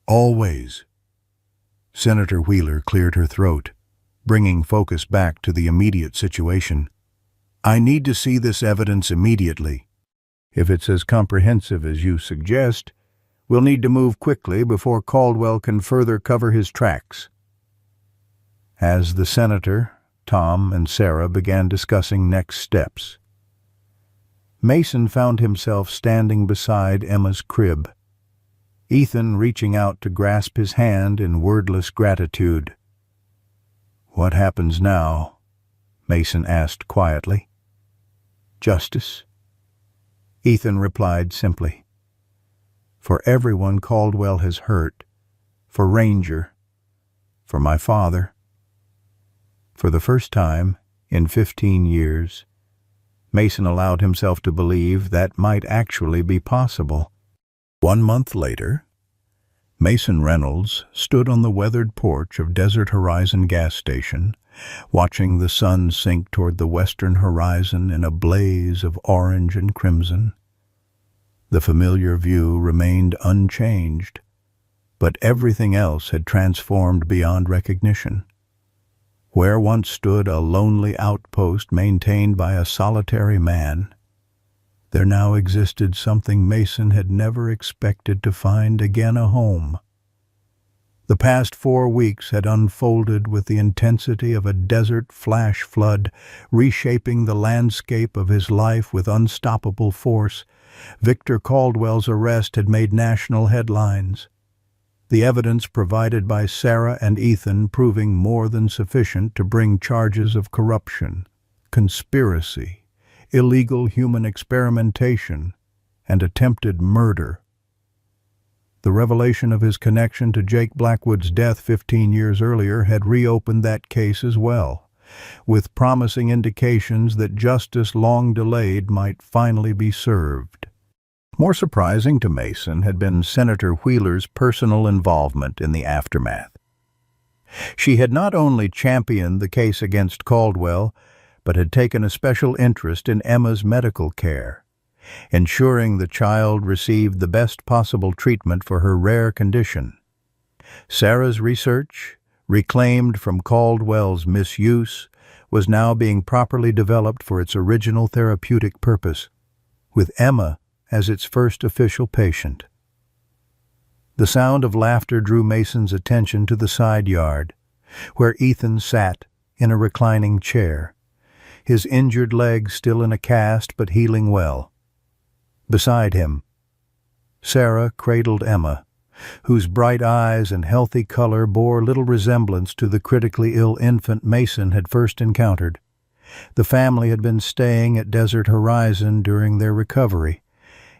Always. Senator Wheeler cleared her throat, bringing focus back to the immediate situation. I need to see this evidence immediately. If it's as comprehensive as you suggest, we'll need to move quickly before Caldwell can further cover his tracks. As the senator, Tom, and Sarah began discussing next steps, Mason found himself standing beside Emma's crib, Ethan reaching out to grasp his hand in wordless gratitude. What happens now? Mason asked quietly. Justice, Ethan replied simply. For everyone Caldwell has hurt, for Ranger, for my father. For the first time in 15 years, Mason allowed himself to believe that might actually be possible. 1 month later, Mason Reynolds stood on the weathered porch of Desert Horizon gas station, watching the sun sink toward the western horizon in a blaze of orange and crimson. The familiar view remained unchanged, but everything else had transformed beyond recognition. Where once stood a lonely outpost maintained by a solitary man, there now existed something Mason had never expected to find again, a home. The past 4 weeks had unfolded with the intensity of a desert flash flood, reshaping the landscape of his life with unstoppable force. Victor Caldwell's arrest had made national headlines, the evidence provided by Sarah and Ethan proving more than sufficient to bring charges of corruption, conspiracy, illegal human experimentation, and attempted murder. The revelation of his connection to Jake Blackwood's death 15 years earlier had reopened that case as well, with promising indications that justice long delayed might finally be served. More surprising to Mason had been Senator Wheeler's personal involvement in the aftermath. She had not only championed the case against Caldwell, but had taken a special interest in Emma's medical care, ensuring the child received the best possible treatment for her rare condition. Sarah's research, reclaimed from Caldwell's misuse, was now being properly developed for its original therapeutic purpose, with Emma as its first official patient. The sound of laughter drew Mason's attention to the side yard, where Ethan sat in a reclining chair, his injured leg still in a cast but healing well. Beside him, Sarah cradled Emma, whose bright eyes and healthy color bore little resemblance to the critically ill infant Mason had first encountered. The family had been staying at Desert Horizon during their recovery,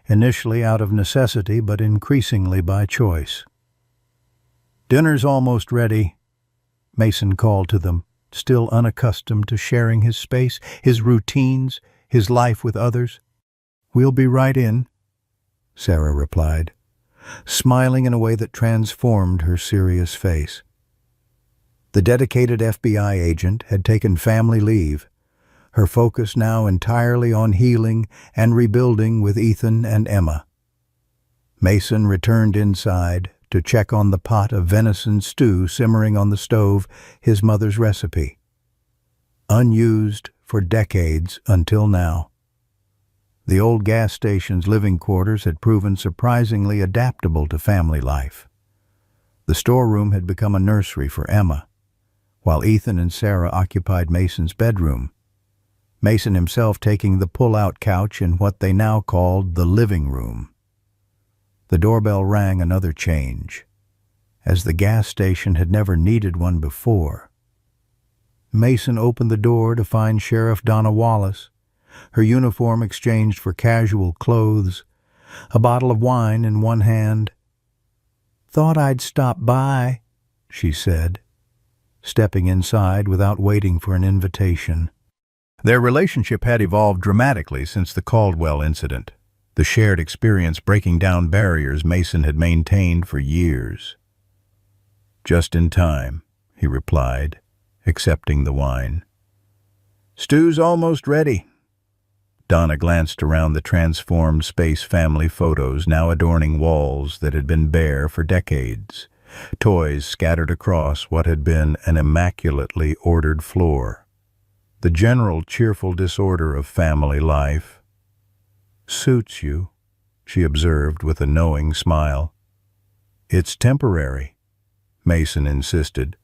initially out of necessity but increasingly by choice. "Dinner's almost ready," Mason called to them, still unaccustomed to sharing his space, his routines, his life with others. "We'll be right in," Sarah replied, smiling in a way that transformed her serious face. The dedicated FBI agent had taken family leave, her focus now entirely on healing and rebuilding with Ethan and Emma. Mason returned inside to check on the pot of venison stew simmering on the stove, his mother's recipe. Unused for decades until now. The old gas station's living quarters had proven surprisingly adaptable to family life. The storeroom had become a nursery for Emma, while Ethan and Sarah occupied Mason's bedroom, Mason himself taking the pull-out couch in what they now called the living room. The doorbell rang another change, as the gas station had never needed one before. Mason opened the door to find Sheriff Donna Wallace, her uniform exchanged for casual clothes, a bottle of wine in one hand. "Thought I'd stop by," she said, stepping inside without waiting for an invitation. Their relationship had evolved dramatically since the Caldwell incident, the shared experience breaking down barriers Mason had maintained for years. "Just in time," he replied, accepting the wine. "Stew's almost ready." Donna glanced around the transformed Space family photos now adorning walls that had been bare for decades, toys scattered across what had been an immaculately ordered floor. The general cheerful disorder of family life. "Suits you," she observed with a knowing smile. "It's temporary," Mason insisted,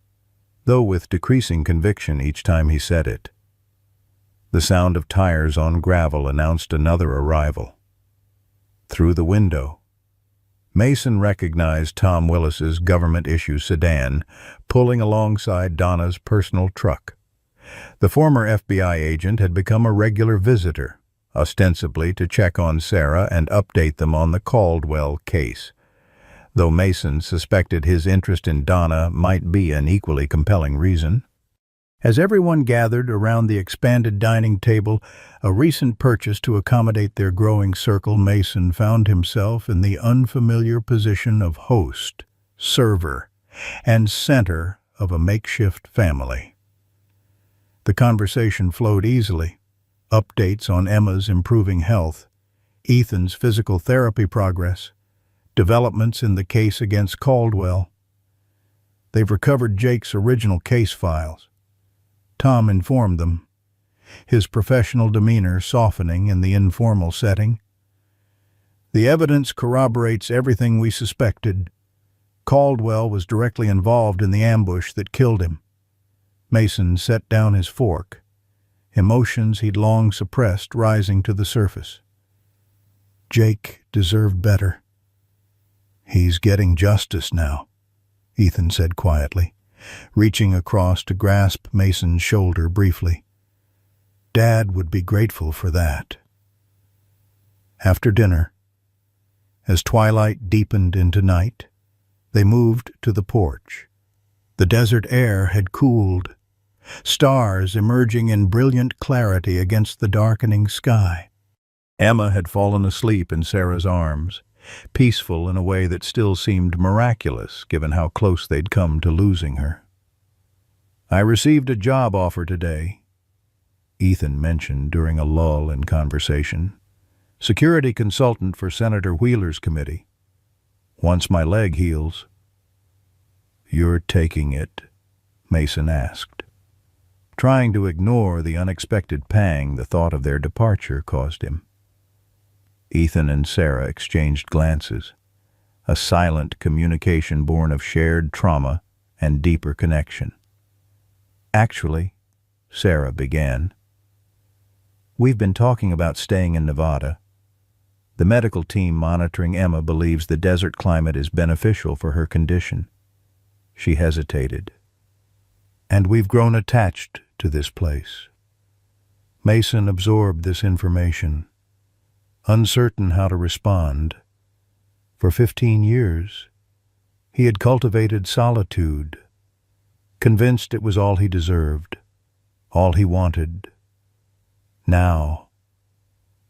though with decreasing conviction each time he said it. The sound of tires on gravel announced another arrival. Through the window, Mason recognized Tom Willis's government-issue sedan pulling alongside Donna's personal truck. The former FBI agent had become a regular visitor, ostensibly to check on Sarah and update them on the Caldwell case, though Mason suspected his interest in Donna might be an equally compelling reason. As everyone gathered around the expanded dining table, a recent purchase to accommodate their growing circle, Mason found himself in the unfamiliar position of host, server, and center of a makeshift family. The conversation flowed easily. Updates on Emma's improving health, Ethan's physical therapy progress, developments in the case against Caldwell. They've recovered Jake's original case files, Tom informed them, his professional demeanor softening in the informal setting. "The evidence corroborates everything we suspected. Caldwell was directly involved in the ambush that killed him." Mason set down his fork, emotions he'd long suppressed rising to the surface. "Jake deserved better." "He's getting justice now," Ethan said quietly, reaching across to grasp Mason's shoulder briefly. "Dad would be grateful for that." After dinner, as twilight deepened into night, they moved to the porch. The desert air had cooled, stars emerging in brilliant clarity against the darkening sky. Emma had fallen asleep in Sarah's arms, peaceful in a way that still seemed miraculous given how close they'd come to losing her. "I received a job offer today," Ethan mentioned during a lull in conversation. "Security consultant for Senator Wheeler's committee. Once my leg heals." "You're taking it?" Mason asked. trying to ignore the unexpected pang the thought of their departure caused him. Ethan and Sarah exchanged glances, a silent communication born of shared trauma and deeper connection. "Actually," Sarah began, "we've been talking about staying in Nevada. The medical team monitoring Emma believes the desert climate is beneficial for her condition." She hesitated. "And we've grown attached to this place." Mason absorbed this information, uncertain how to respond. For 15 years, he had cultivated solitude, convinced it was all he deserved, all he wanted. Now,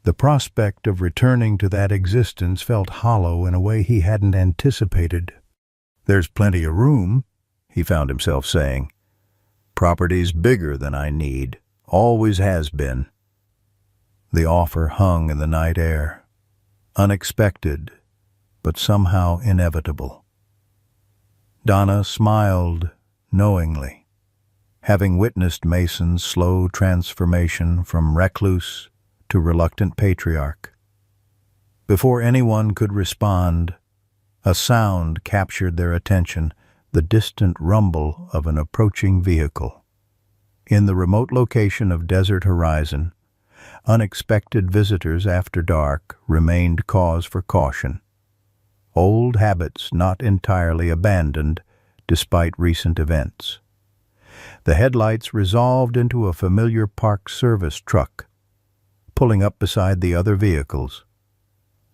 the prospect of returning to that existence felt hollow in a way he hadn't anticipated. "There's plenty of room," he found himself saying. "Property's bigger than I need, always has been." The offer hung in the night air, unexpected, but somehow inevitable. Donna smiled knowingly, having witnessed Mason's slow transformation from recluse to reluctant patriarch. Before anyone could respond, a sound captured their attention, the distant rumble of an approaching vehicle. In the remote location of Desert Horizon, unexpected visitors after dark remained cause for caution. Old habits not entirely abandoned despite recent events. The headlights resolved into a familiar Park Service truck, pulling up beside the other vehicles.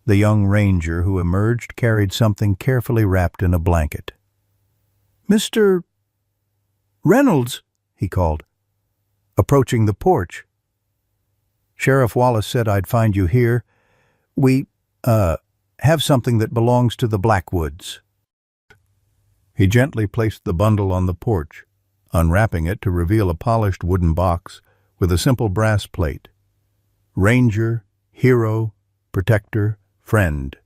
The young ranger who emerged carried something carefully wrapped in a blanket. "Mr. Reynolds," he called, approaching the porch. "Sheriff Wallace said I'd find you here. We, have something that belongs to the Blackwoods." He gently placed the bundle on the porch, unwrapping it to reveal a polished wooden box with a simple brass plate. "Ranger, hero, protector, friend.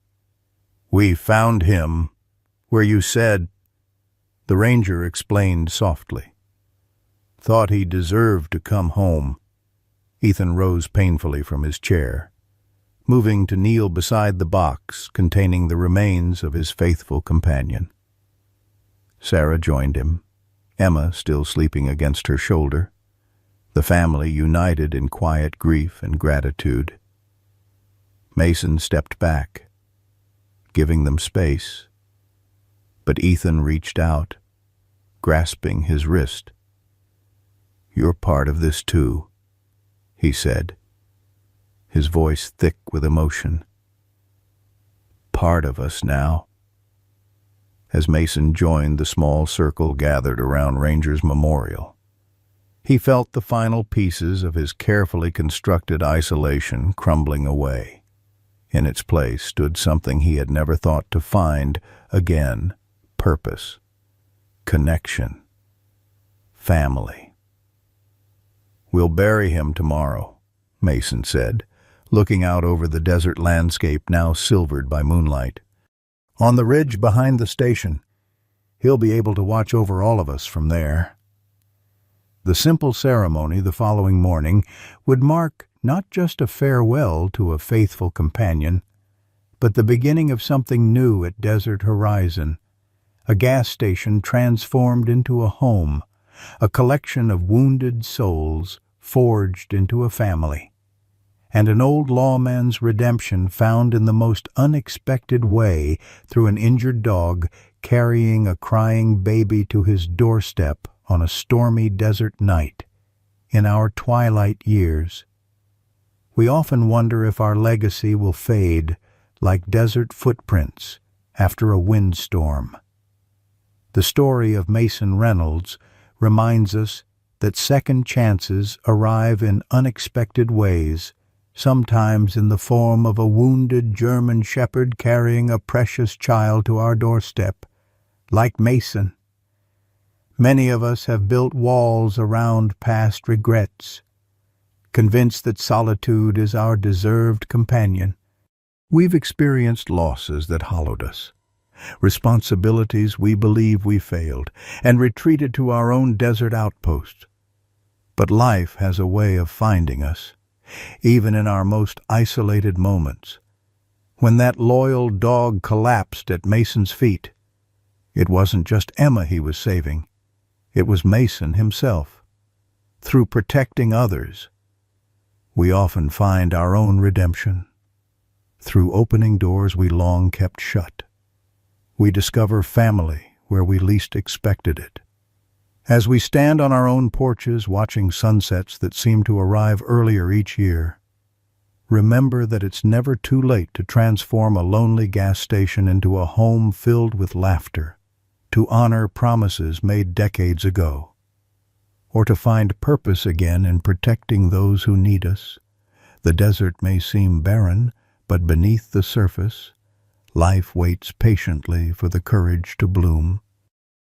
We found him where you said," the ranger explained softly. "Thought he deserved to come home." Ethan rose painfully from his chair, moving to kneel beside the box containing the remains of his faithful companion. Sarah joined him, Emma still sleeping against her shoulder, the family united in quiet grief and gratitude. Mason stepped back, giving them space, but Ethan reached out, grasping his wrist. "You're part of this too," he said, his voice thick with emotion. "Part of us now." As Mason joined the small circle gathered around Ranger's memorial, he felt the final pieces of his carefully constructed isolation crumbling away. In its place stood something he had never thought to find again: purpose, connection, family. "We'll bury him tomorrow," Mason said, looking out over the desert landscape now silvered by moonlight. "On the ridge behind the station. He'll be able to watch over all of us from there." The simple ceremony the following morning would mark not just a farewell to a faithful companion, but the beginning of something new at Desert Horizon, a gas station transformed into a home, a collection of wounded souls forged into a family, and an old lawman's redemption found in the most unexpected way through an injured dog carrying a crying baby to his doorstep on a stormy desert night. In our twilight years, we often wonder if our legacy will fade like desert footprints after a windstorm. The story of Mason Reynolds reminds us that second chances arrive in unexpected ways, sometimes in the form of a wounded German shepherd carrying a precious child to our doorstep. Like Mason, many of us have built walls around past regrets, convinced that solitude is our deserved companion. We've experienced losses that hollowed us, responsibilities we believe we failed, and retreated to our own desert outpost. But life has a way of finding us, even in our most isolated moments. When that loyal dog collapsed at Mason's feet, it wasn't just Emma he was saving, it was Mason himself. Through protecting others, we often find our own redemption. Through opening doors we long kept shut, we discover family where we least expected it. As we stand on our own porches watching sunsets that seem to arrive earlier each year, remember that it's never too late to transform a lonely gas station into a home filled with laughter, to honor promises made decades ago, or to find purpose again in protecting those who need us. The desert may seem barren, but beneath the surface, life waits patiently for the courage to bloom.